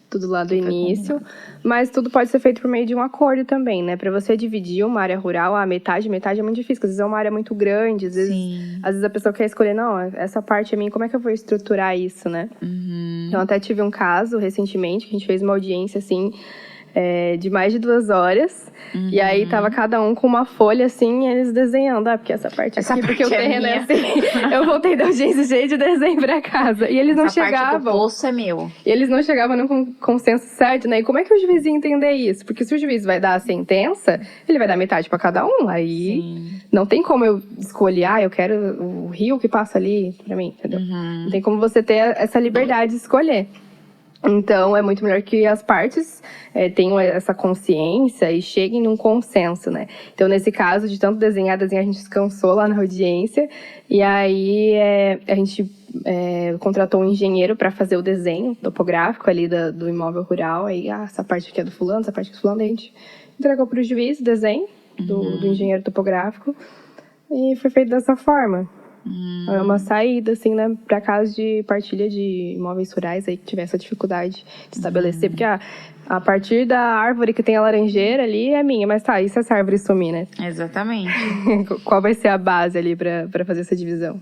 Speaker 2: Tudo lá do início. Mas tudo pode ser feito por meio de um acordo também, né? Para você dividir uma área rural, metade é muito difícil. Porque às vezes é uma área muito grande, às vezes a pessoa quer escolher, não, essa parte é minha, como é que eu vou estruturar isso, né? Eu até tive um caso recentemente, que a gente fez uma audiência, assim, de mais de 2 horas. E aí tava cada um com uma folha assim, e eles desenhando. Porque essa parte aqui, porque o terreno é assim. Eu voltei da audiência cheia de desenho pra casa. E eles não chegavam.
Speaker 1: Essa parte do bolso é meu.
Speaker 2: E eles não chegavam num consenso certo, né? E como é que o juiz ia entender isso? Porque se o juiz vai dar a sentença, ele vai dar metade pra cada um. Aí não tem como eu escolher, eu quero o rio que passa ali pra mim, entendeu? Não tem como você ter essa liberdade de escolher. Então, é muito melhor que as partes tenham essa consciência e cheguem num consenso, né? Então, nesse caso, de tanto desenhar, a gente descansou lá na audiência. E aí, a gente contratou um engenheiro para fazer o desenho topográfico ali do imóvel rural. Aí, essa parte aqui é do fulano, essa parte aqui é do fulano. A gente entregou para o juiz o desenho do engenheiro topográfico. E foi feito dessa forma. É uma saída, assim, né, para casos de partilha de imóveis rurais aí que tiver essa dificuldade de estabelecer. Porque a partir da árvore que tem a laranjeira ali é minha, mas tá, e se essa árvore sumir, né?
Speaker 1: Exatamente.
Speaker 2: Qual vai ser a base ali para fazer essa divisão?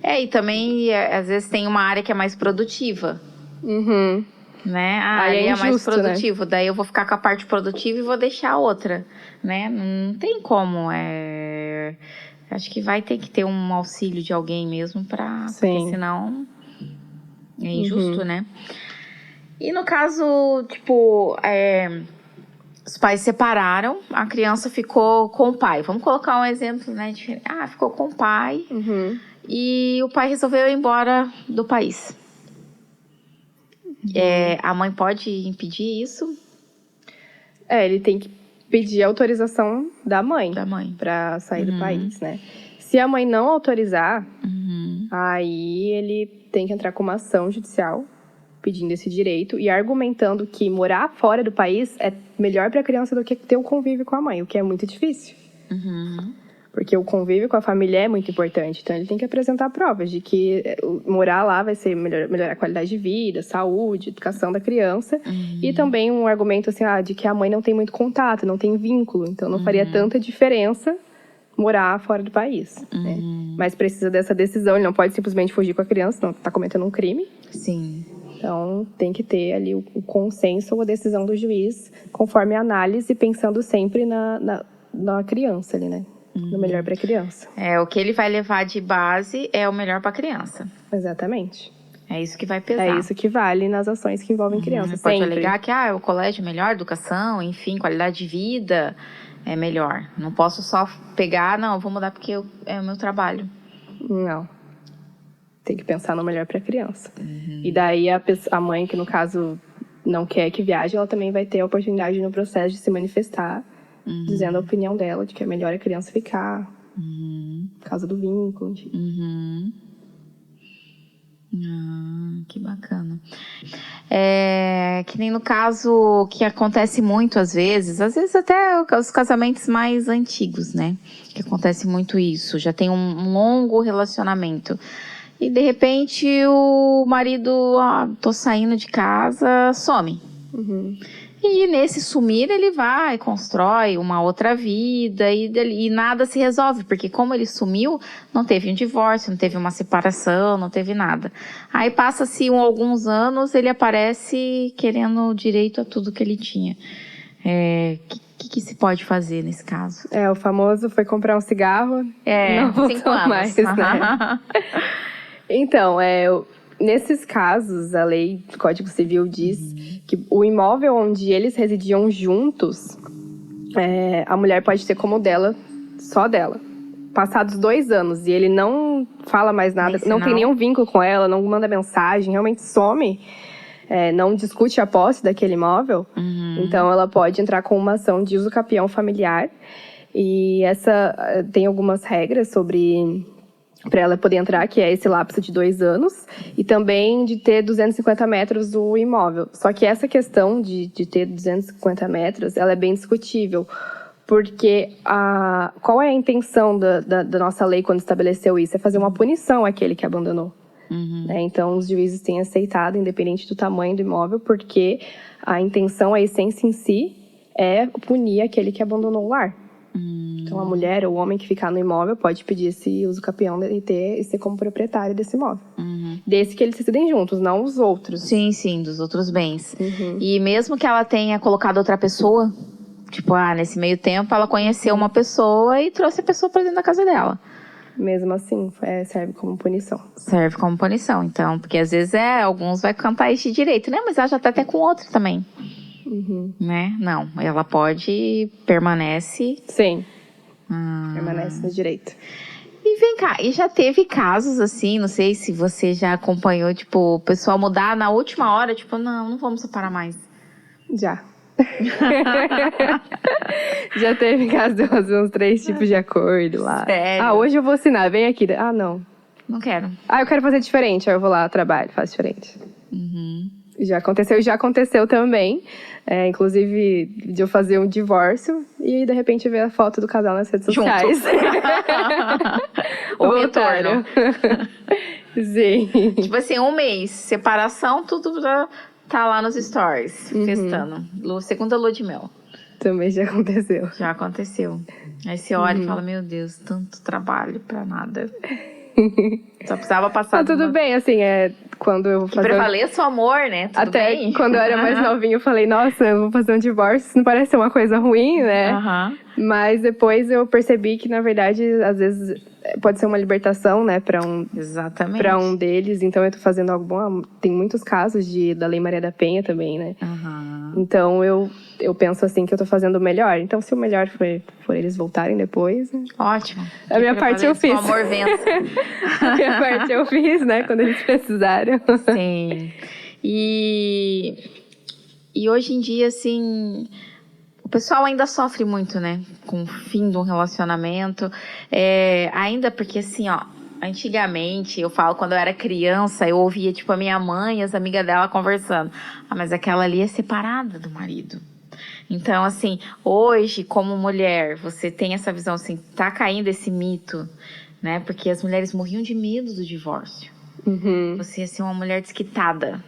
Speaker 1: E também, às vezes, tem uma área que é mais produtiva. Né?
Speaker 2: Aí é
Speaker 1: mais
Speaker 2: injusto,
Speaker 1: produtivo. Né? Daí eu vou ficar com a parte produtiva e vou deixar a outra, né? Não tem como, Acho que vai ter que ter um auxílio de alguém mesmo porque senão é injusto, né? E no caso, tipo, os pais separaram, a criança ficou com o pai. Vamos colocar um exemplo, né? Ficou com o pai e o pai resolveu ir embora do país. A mãe pode impedir isso?
Speaker 2: Ele tem que pedir autorização da mãe para sair do país, né? Se a mãe não autorizar, aí ele tem que entrar com uma ação judicial pedindo esse direito e argumentando que morar fora do país é melhor para a criança do que ter o convívio com a mãe, o que é muito difícil. Porque o convívio com a família é muito importante. Então, ele tem que apresentar provas de que morar lá vai ser melhorar a qualidade de vida, saúde, educação da criança. E também um argumento assim, de que a mãe não tem muito contato, não tem vínculo. Então, não faria tanta diferença morar fora do país. Né? Mas precisa dessa decisão. Ele não pode simplesmente fugir com a criança, senão está cometendo um crime.
Speaker 1: Sim.
Speaker 2: Então, tem que ter ali o consenso ou a decisão do juiz, conforme a análise, pensando sempre na criança ali, né? No melhor para a criança.
Speaker 1: O que ele vai levar de base é o melhor para a criança.
Speaker 2: Exatamente.
Speaker 1: É isso que vai pesar.
Speaker 2: É isso que vale nas ações que envolvem crianças.
Speaker 1: Pode alegar que o colégio é melhor, educação, enfim, qualidade de vida é melhor. Não posso só pegar, não, vou mudar porque é o meu trabalho.
Speaker 2: Não. Tem que pensar no melhor para a criança. E daí a mãe, que no caso não quer que viaje, ela também vai ter a oportunidade no processo de se manifestar, dizendo a opinião dela de que é melhor a criança ficar, por causa do vínculo, enfim.
Speaker 1: Que bacana. Que nem no caso que acontece muito às vezes até os casamentos mais antigos, né? Que acontece muito isso, já tem um longo relacionamento. E de repente o marido, tô saindo de casa, some. E nesse sumir ele vai, constrói uma outra vida e nada se resolve. Porque como ele sumiu, não teve um divórcio, não teve uma separação, não teve nada. Aí passa-se alguns anos, ele aparece querendo direito a tudo que ele tinha. Que se pode fazer nesse caso?
Speaker 2: O famoso foi comprar um cigarro, não voltou
Speaker 1: 5 anos.
Speaker 2: mais, né? Então, nesses casos, a lei do Código Civil diz que o imóvel onde eles residiam juntos, a mulher pode ter como dela, só dela. Passados 2 anos e ele não fala mais nada, não tem nenhum vínculo com ela, não manda mensagem, realmente some, não discute a posse daquele imóvel, então ela pode entrar com uma ação de uso capião familiar. E essa tem algumas regras para ela poder entrar, que é esse lapso de 2 anos, e também de ter 250 metros do imóvel. Só que essa questão de ter 250 metros, ela é bem discutível, porque qual é a intenção da nossa lei quando estabeleceu isso? É fazer uma punição àquele que abandonou. Então, os juízes têm aceitado, independente do tamanho do imóvel, porque a intenção, a essência em si, é punir aquele que abandonou o lar. Então, a mulher ou o homem que ficar no imóvel pode pedir esse uso capião e ser como proprietário desse imóvel. Desde que eles decidem juntos, não os outros.
Speaker 1: Sim, dos outros bens. E mesmo que ela tenha colocado outra pessoa, tipo, nesse meio tempo, ela conheceu uma pessoa e trouxe a pessoa para dentro da casa dela.
Speaker 2: Mesmo assim, serve como punição.
Speaker 1: Serve como punição, então. Porque às vezes alguns vai cantar este direito, né? Mas ela já tá até com outro também. Né? Não, ela permanece.
Speaker 2: Sim. Permanece no direito.
Speaker 1: E vem cá, e já teve casos assim, não sei se você já acompanhou, tipo, o pessoal mudar na última hora, tipo, não vamos separar mais.
Speaker 2: Já. Já teve caso de fazer uns 3 tipos de acordo lá.
Speaker 1: Sério?
Speaker 2: Hoje eu vou assinar, vem aqui. Não.
Speaker 1: não quero.
Speaker 2: Eu quero fazer diferente. Aí eu vou lá, trabalho, faço diferente. Já aconteceu também. Inclusive, de eu fazer um divórcio e, de repente, ver a foto do casal nas redes sociais.
Speaker 1: O retorno.
Speaker 2: Sim.
Speaker 1: Tipo assim, 1 mês, separação, tudo tá lá nos stories, festando. Segunda lua de mel.
Speaker 2: Também já aconteceu.
Speaker 1: Já aconteceu. Aí você olha e fala, meu Deus, tanto trabalho pra nada. Só precisava passar...
Speaker 2: Tudo bem, assim, quando eu vou fazer...
Speaker 1: Que prevaleça o amor, né? Tudo
Speaker 2: Até
Speaker 1: bem?
Speaker 2: quando eu era mais novinha, eu falei, nossa, eu vou fazer um divórcio, isso não parece ser uma coisa ruim, né? Mas depois eu percebi que, na verdade, às vezes pode ser uma libertação, né,
Speaker 1: Exatamente.
Speaker 2: Pra um deles. Então eu tô fazendo algo bom. Tem muitos casos da Lei Maria da Penha também, né? Então eu penso assim que eu tô fazendo o melhor. Então se o melhor for eles voltarem depois...
Speaker 1: Ótimo.
Speaker 2: A minha parte eu fiz.
Speaker 1: O amor vence.
Speaker 2: A minha parte eu fiz, né, quando eles precisaram.
Speaker 1: Sim. E hoje em dia, assim... O pessoal ainda sofre muito, né? Com o fim de um relacionamento. Ainda porque, assim, ó... Antigamente, eu falo, quando eu era criança, eu ouvia, tipo, a minha mãe e as amigas dela conversando. Mas aquela ali é separada do marido. Então, assim, hoje, como mulher, você tem essa visão, assim, tá caindo esse mito, né? Porque as mulheres morriam de medo do divórcio. Você ia ser uma mulher desquitada,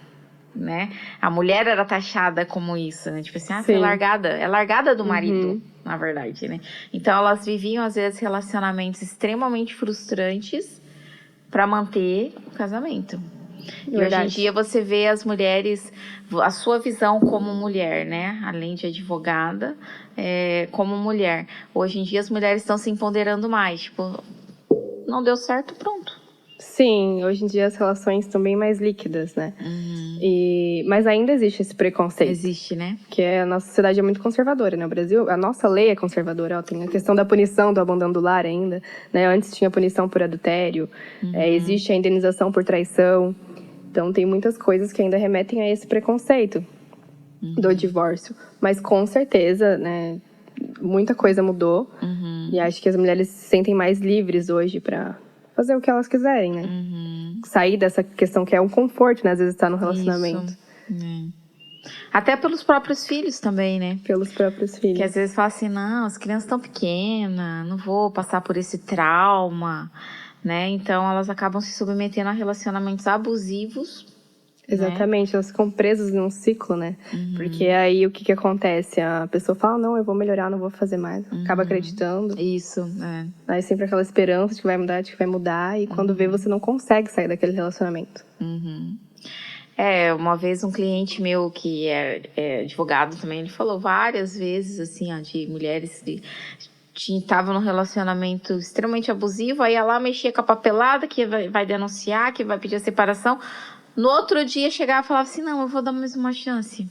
Speaker 1: né? A mulher era taxada como isso, né? Tipo assim, foi largada. É largada do marido, na verdade, né? Então, elas viviam, às vezes, relacionamentos extremamente frustrantes para manter o casamento. E hoje em dia você vê as mulheres, a sua visão como mulher, né? Além de advogada, como mulher. Hoje em dia as mulheres estão se empoderando mais. Tipo, não deu certo, pronto.
Speaker 2: Sim, hoje em dia as relações estão bem mais líquidas, né? Mas ainda existe esse preconceito.
Speaker 1: Existe, né?
Speaker 2: Que a nossa sociedade é muito conservadora, né? O Brasil, a nossa lei é conservadora. Tem a questão da punição do abandono do lar ainda, né? Antes tinha punição por adultério. Existe a indenização por traição. Então tem muitas coisas que ainda remetem a esse preconceito do divórcio. Mas com certeza, né? Muita coisa mudou. E acho que as mulheres se sentem mais livres hoje para fazer o que elas quiserem, né? Sair dessa questão que é um conforto, né? Às vezes estar no relacionamento.
Speaker 1: Até pelos próprios filhos também, né?
Speaker 2: Pelos próprios filhos.
Speaker 1: Que às vezes fala assim, não, as crianças estão pequenas, não vou passar por esse trauma, né? Então elas acabam se submetendo a relacionamentos abusivos.
Speaker 2: Exatamente, elas ficam presas num ciclo, né? Porque aí o que acontece? A pessoa fala, não, eu vou melhorar, não vou fazer mais. Acaba acreditando.
Speaker 1: Isso,
Speaker 2: Aí sempre aquela esperança de que vai mudar. E quando vê, você não consegue sair daquele relacionamento.
Speaker 1: Uma vez um cliente meu que é advogado também, ele falou várias vezes, assim, ó, de mulheres que estavam num relacionamento extremamente abusivo, aí ia lá, mexia com a papelada, que vai denunciar, que vai pedir a separação. No outro dia, chegava e falava assim, não, eu vou dar mais uma chance.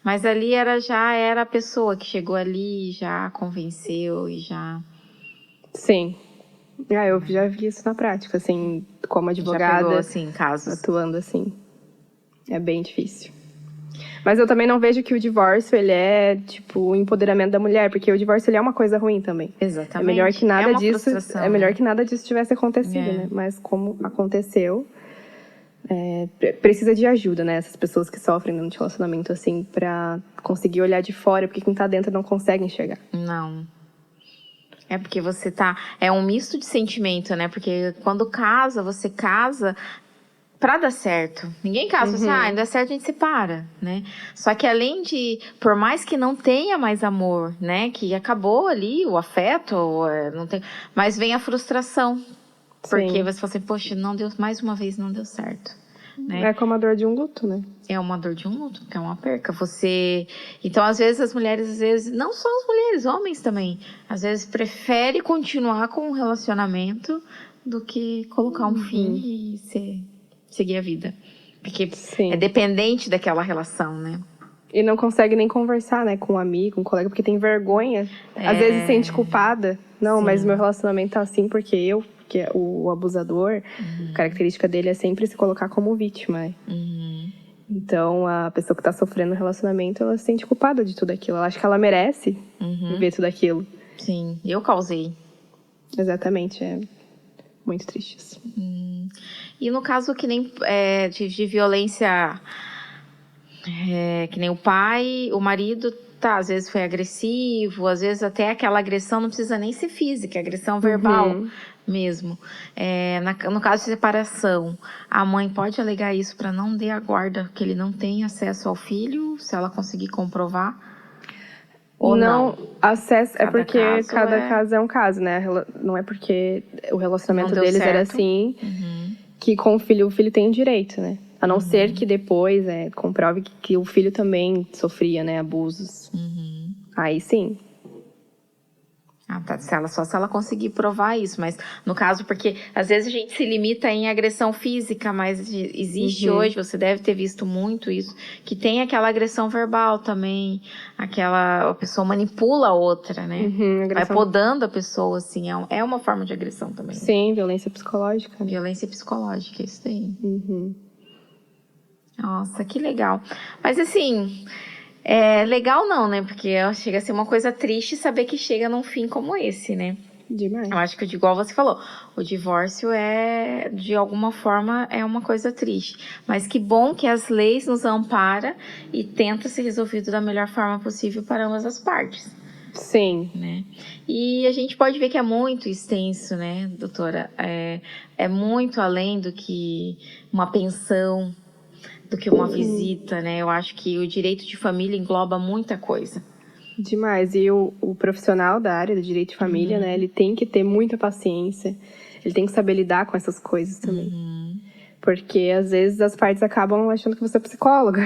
Speaker 1: Mas ali já era a pessoa que chegou ali, já convenceu e já...
Speaker 2: Sim. Eu já vi isso na prática, assim, como advogada.
Speaker 1: Já pegou, assim, casos.
Speaker 2: Atuando assim. É bem difícil. Mas eu também não vejo que o divórcio, ele é, tipo, o empoderamento da mulher. Porque o divórcio, ele é uma coisa ruim também.
Speaker 1: Exatamente.
Speaker 2: É melhor que nada disso...
Speaker 1: frustração,
Speaker 2: É melhor que nada disso tivesse acontecido, né? Mas como aconteceu... precisa de ajuda, né? Essas pessoas que sofrem no relacionamento, assim, pra conseguir olhar de fora, porque quem tá dentro não consegue enxergar.
Speaker 1: Não. É porque você tá... É um misto de sentimento, né? Porque quando você casa pra dar certo. Ninguém casa, assim, não dá certo, a gente separa, né? Só que além de... Por mais que não tenha mais amor, né? Que acabou ali o afeto, não tem... Mas vem a frustração. Porque você fala assim, poxa, não deu, mais uma vez não deu certo. Né?
Speaker 2: É como a dor de um luto, né?
Speaker 1: É uma dor de um luto, que é uma perca. Então, às vezes, as mulheres, não só as mulheres, homens também, às vezes preferem continuar com um relacionamento do que colocar um fim e seguir a vida. Porque é dependente daquela relação, né?
Speaker 2: E não consegue nem conversar, né, com um amigo, com um colega, porque tem vergonha. Às vezes se sente culpada. Não, mas meu relacionamento tá assim porque o abusador, a característica dele é sempre se colocar como vítima, né? Então, a pessoa que tá sofrendo no relacionamento, ela se sente culpada de tudo aquilo. Ela acha que ela merece viver tudo aquilo.
Speaker 1: Sim, eu causei.
Speaker 2: Exatamente, muito tristes.
Speaker 1: E no caso que nem de violência, que nem o pai, o marido, tá, às vezes foi agressivo, às vezes até aquela agressão não precisa nem ser física, é agressão verbal mesmo. No caso de separação, a mãe pode alegar isso para não dar a guarda, que ele não tem acesso ao filho, se ela conseguir comprovar? Ou não?
Speaker 2: Acesso cada caso é um caso, né? Não é porque o relacionamento deles era assim que com o filho tem direito, né? A não ser que depois comprove que o filho também sofria, né, abusos. Aí sim.
Speaker 1: Tá. Se ela conseguir provar isso, mas no caso, porque às vezes a gente se limita em agressão física, mas existe hoje, você deve ter visto muito isso, que tem aquela agressão verbal também, a pessoa manipula a outra, né? Vai podando a pessoa, assim, é uma forma de agressão também.
Speaker 2: Sim, né? Violência psicológica.
Speaker 1: Violência psicológica, isso daí. Nossa, que legal. Mas assim... legal não, né? Porque chega a ser uma coisa triste saber que chega num fim como esse, né?
Speaker 2: Demais.
Speaker 1: Eu acho que, igual você falou, o divórcio de alguma forma, é uma coisa triste. Mas que bom que as leis nos amparam e tenta ser resolvido da melhor forma possível para ambas as partes.
Speaker 2: Sim.
Speaker 1: Né? E a gente pode ver que é muito extenso, né, doutora? É muito além do que uma pensão, do que uma visita, né? Eu acho que o direito de família engloba muita coisa.
Speaker 2: Demais. E o profissional da área do direito de família, né? Ele tem que ter muita paciência. Ele tem que saber lidar com essas coisas também. Porque, às vezes, as partes acabam achando que você é psicóloga.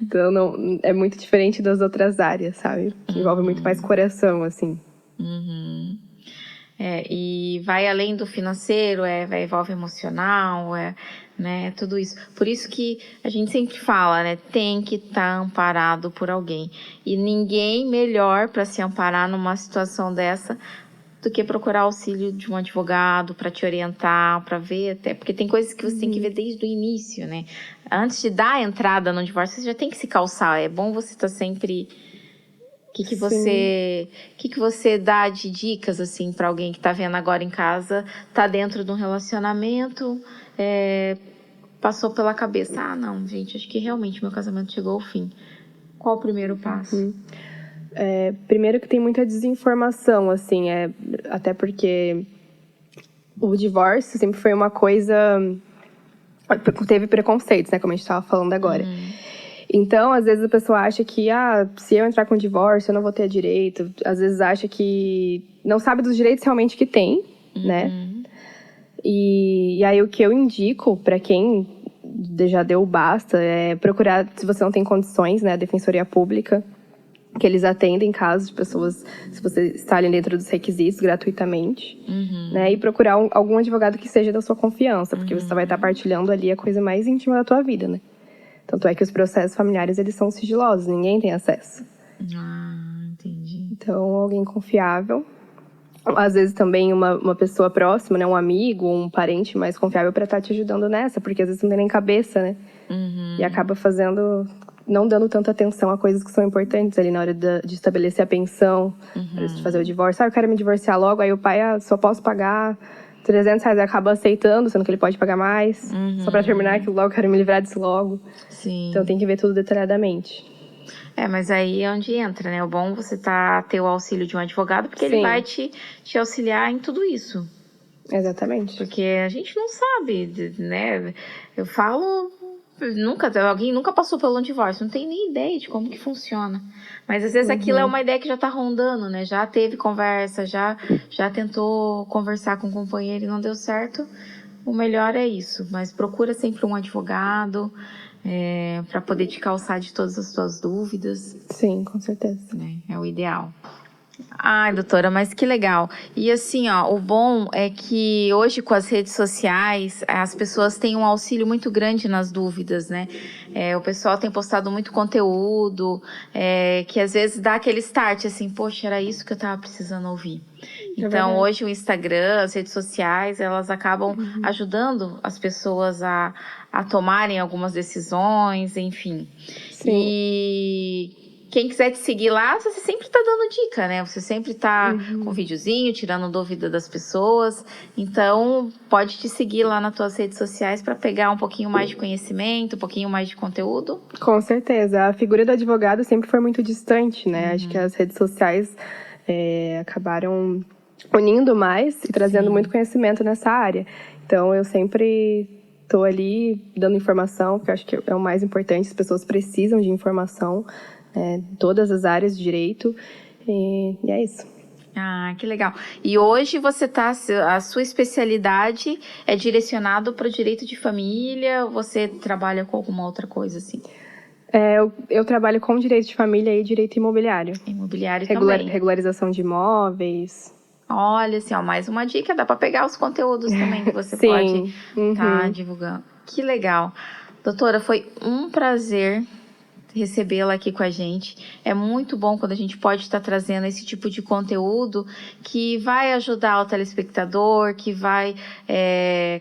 Speaker 2: Então, não, é muito diferente das outras áreas, sabe? Que envolve muito mais coração, assim.
Speaker 1: E vai além do financeiro, envolve emocional, né, tudo isso. Por isso que a gente sempre fala, né, tem que estar amparado por alguém. E ninguém melhor para se amparar numa situação dessa do que procurar auxílio de um advogado para te orientar, para ver até, porque tem coisas que você tem que ver desde o início, né? Antes de dar a entrada no divórcio, você já tem que se calçar. É bom você estar sempre... O que você dá de dicas, assim, para alguém que está vendo agora em casa, tá dentro de um relacionamento, passou pela cabeça, não, gente, acho que realmente meu casamento chegou ao fim. Qual o primeiro passo?
Speaker 2: Primeiro que tem muita desinformação, assim, até porque o divórcio sempre foi uma coisa... Teve preconceitos, né, como a gente estava falando agora. Então, às vezes a pessoa acha que, se eu entrar com divórcio, eu não vou ter direito. Às vezes acha que não sabe dos direitos realmente que tem, né? E aí o que eu indico para quem já deu o basta é procurar, se você não tem condições, né, a Defensoria Pública, que eles atendem casos de pessoas, se você está ali dentro dos requisitos, gratuitamente, né? E procurar algum advogado que seja da sua confiança, porque você vai estar partilhando ali a coisa mais íntima da tua vida, né? Tanto é que os processos familiares, eles são sigilosos, ninguém tem acesso.
Speaker 1: Entendi.
Speaker 2: Então, alguém confiável. Às vezes também uma pessoa próxima, né? Um amigo, um parente mais confiável para estar te ajudando nessa, porque às vezes não tem nem cabeça, né? E acaba não dando tanta atenção a coisas que são importantes ali na hora de estabelecer a pensão, de fazer o divórcio. Eu quero me divorciar logo, aí o pai, só posso pagar R$300, acaba aceitando, sendo que ele pode pagar mais. Só pra terminar aquilo logo, quero me livrar disso logo.
Speaker 1: Sim.
Speaker 2: Então tem que ver tudo detalhadamente.
Speaker 1: Mas aí é onde entra, né? O bom você ter o auxílio de um advogado, porque ele vai te auxiliar em tudo isso.
Speaker 2: Exatamente.
Speaker 1: Porque a gente não sabe, né? Eu falo... Alguém nunca passou pelo divórcio, não tem nem ideia de como que funciona. Mas às vezes aquilo é uma ideia que já tá rondando, né? Já teve conversa, já tentou conversar com o companheiro e não deu certo. O melhor é isso, mas procura sempre um advogado para poder te calçar de todas as suas dúvidas.
Speaker 2: Sim, com certeza.
Speaker 1: É o ideal. Ai, doutora, mas que legal. E assim, o bom é que hoje com as redes sociais, as pessoas têm um auxílio muito grande nas dúvidas, né? O pessoal tem postado muito conteúdo, que às vezes dá aquele start, assim, poxa, era isso que eu tava precisando ouvir. Então, hoje o Instagram, as redes sociais, elas acabam ajudando as pessoas a tomarem algumas decisões, enfim.
Speaker 2: Sim.
Speaker 1: E quem quiser te seguir lá, você sempre tá dando dica, né? Você sempre tá com videozinho, tirando dúvida das pessoas. Então, pode te seguir lá nas tuas redes sociais para pegar um pouquinho mais de conhecimento, um pouquinho mais de conteúdo.
Speaker 2: Com certeza. A figura do advogado sempre foi muito distante, né? Acho que as redes sociais acabaram unindo mais e trazendo muito conhecimento nessa área. Então, eu sempre estou ali dando informação, porque eu acho que é o mais importante. As pessoas precisam de informação, todas as áreas de direito. E é isso.
Speaker 1: Ah, que legal. E hoje a sua especialidade é direcionado para o direito de família ou você trabalha com alguma outra coisa assim?
Speaker 2: Eu trabalho com direito de família e direito imobiliário.
Speaker 1: Imobiliário também.
Speaker 2: Regularização de imóveis.
Speaker 1: Olha, assim, ó, mais uma dica, dá para pegar os conteúdos também que você pode estar divulgando. Que legal. Doutora, foi um prazer recebê-la aqui com a gente. É muito bom quando a gente pode estar trazendo esse tipo de conteúdo que vai ajudar o telespectador, que vai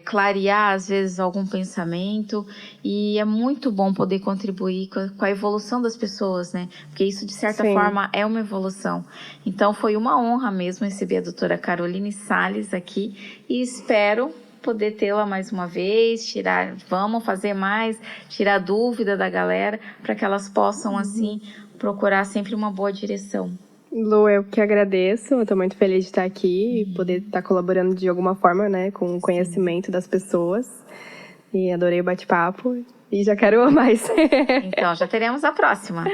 Speaker 1: clarear, às vezes, algum pensamento. E é muito bom poder contribuir com a evolução das pessoas, né? Porque isso, de certa forma, é uma evolução. Então, foi uma honra mesmo receber a doutora Caroline Sales aqui e espero poder tê-la mais uma vez, vamos fazer mais, tirar dúvida da galera, para que elas possam, assim, procurar sempre uma boa direção.
Speaker 2: Lu, eu que agradeço, eu estou muito feliz de estar aqui e poder estar colaborando de alguma forma, né, com o conhecimento das pessoas. E adorei o bate-papo e já quero mais.
Speaker 1: Então, já teremos a próxima.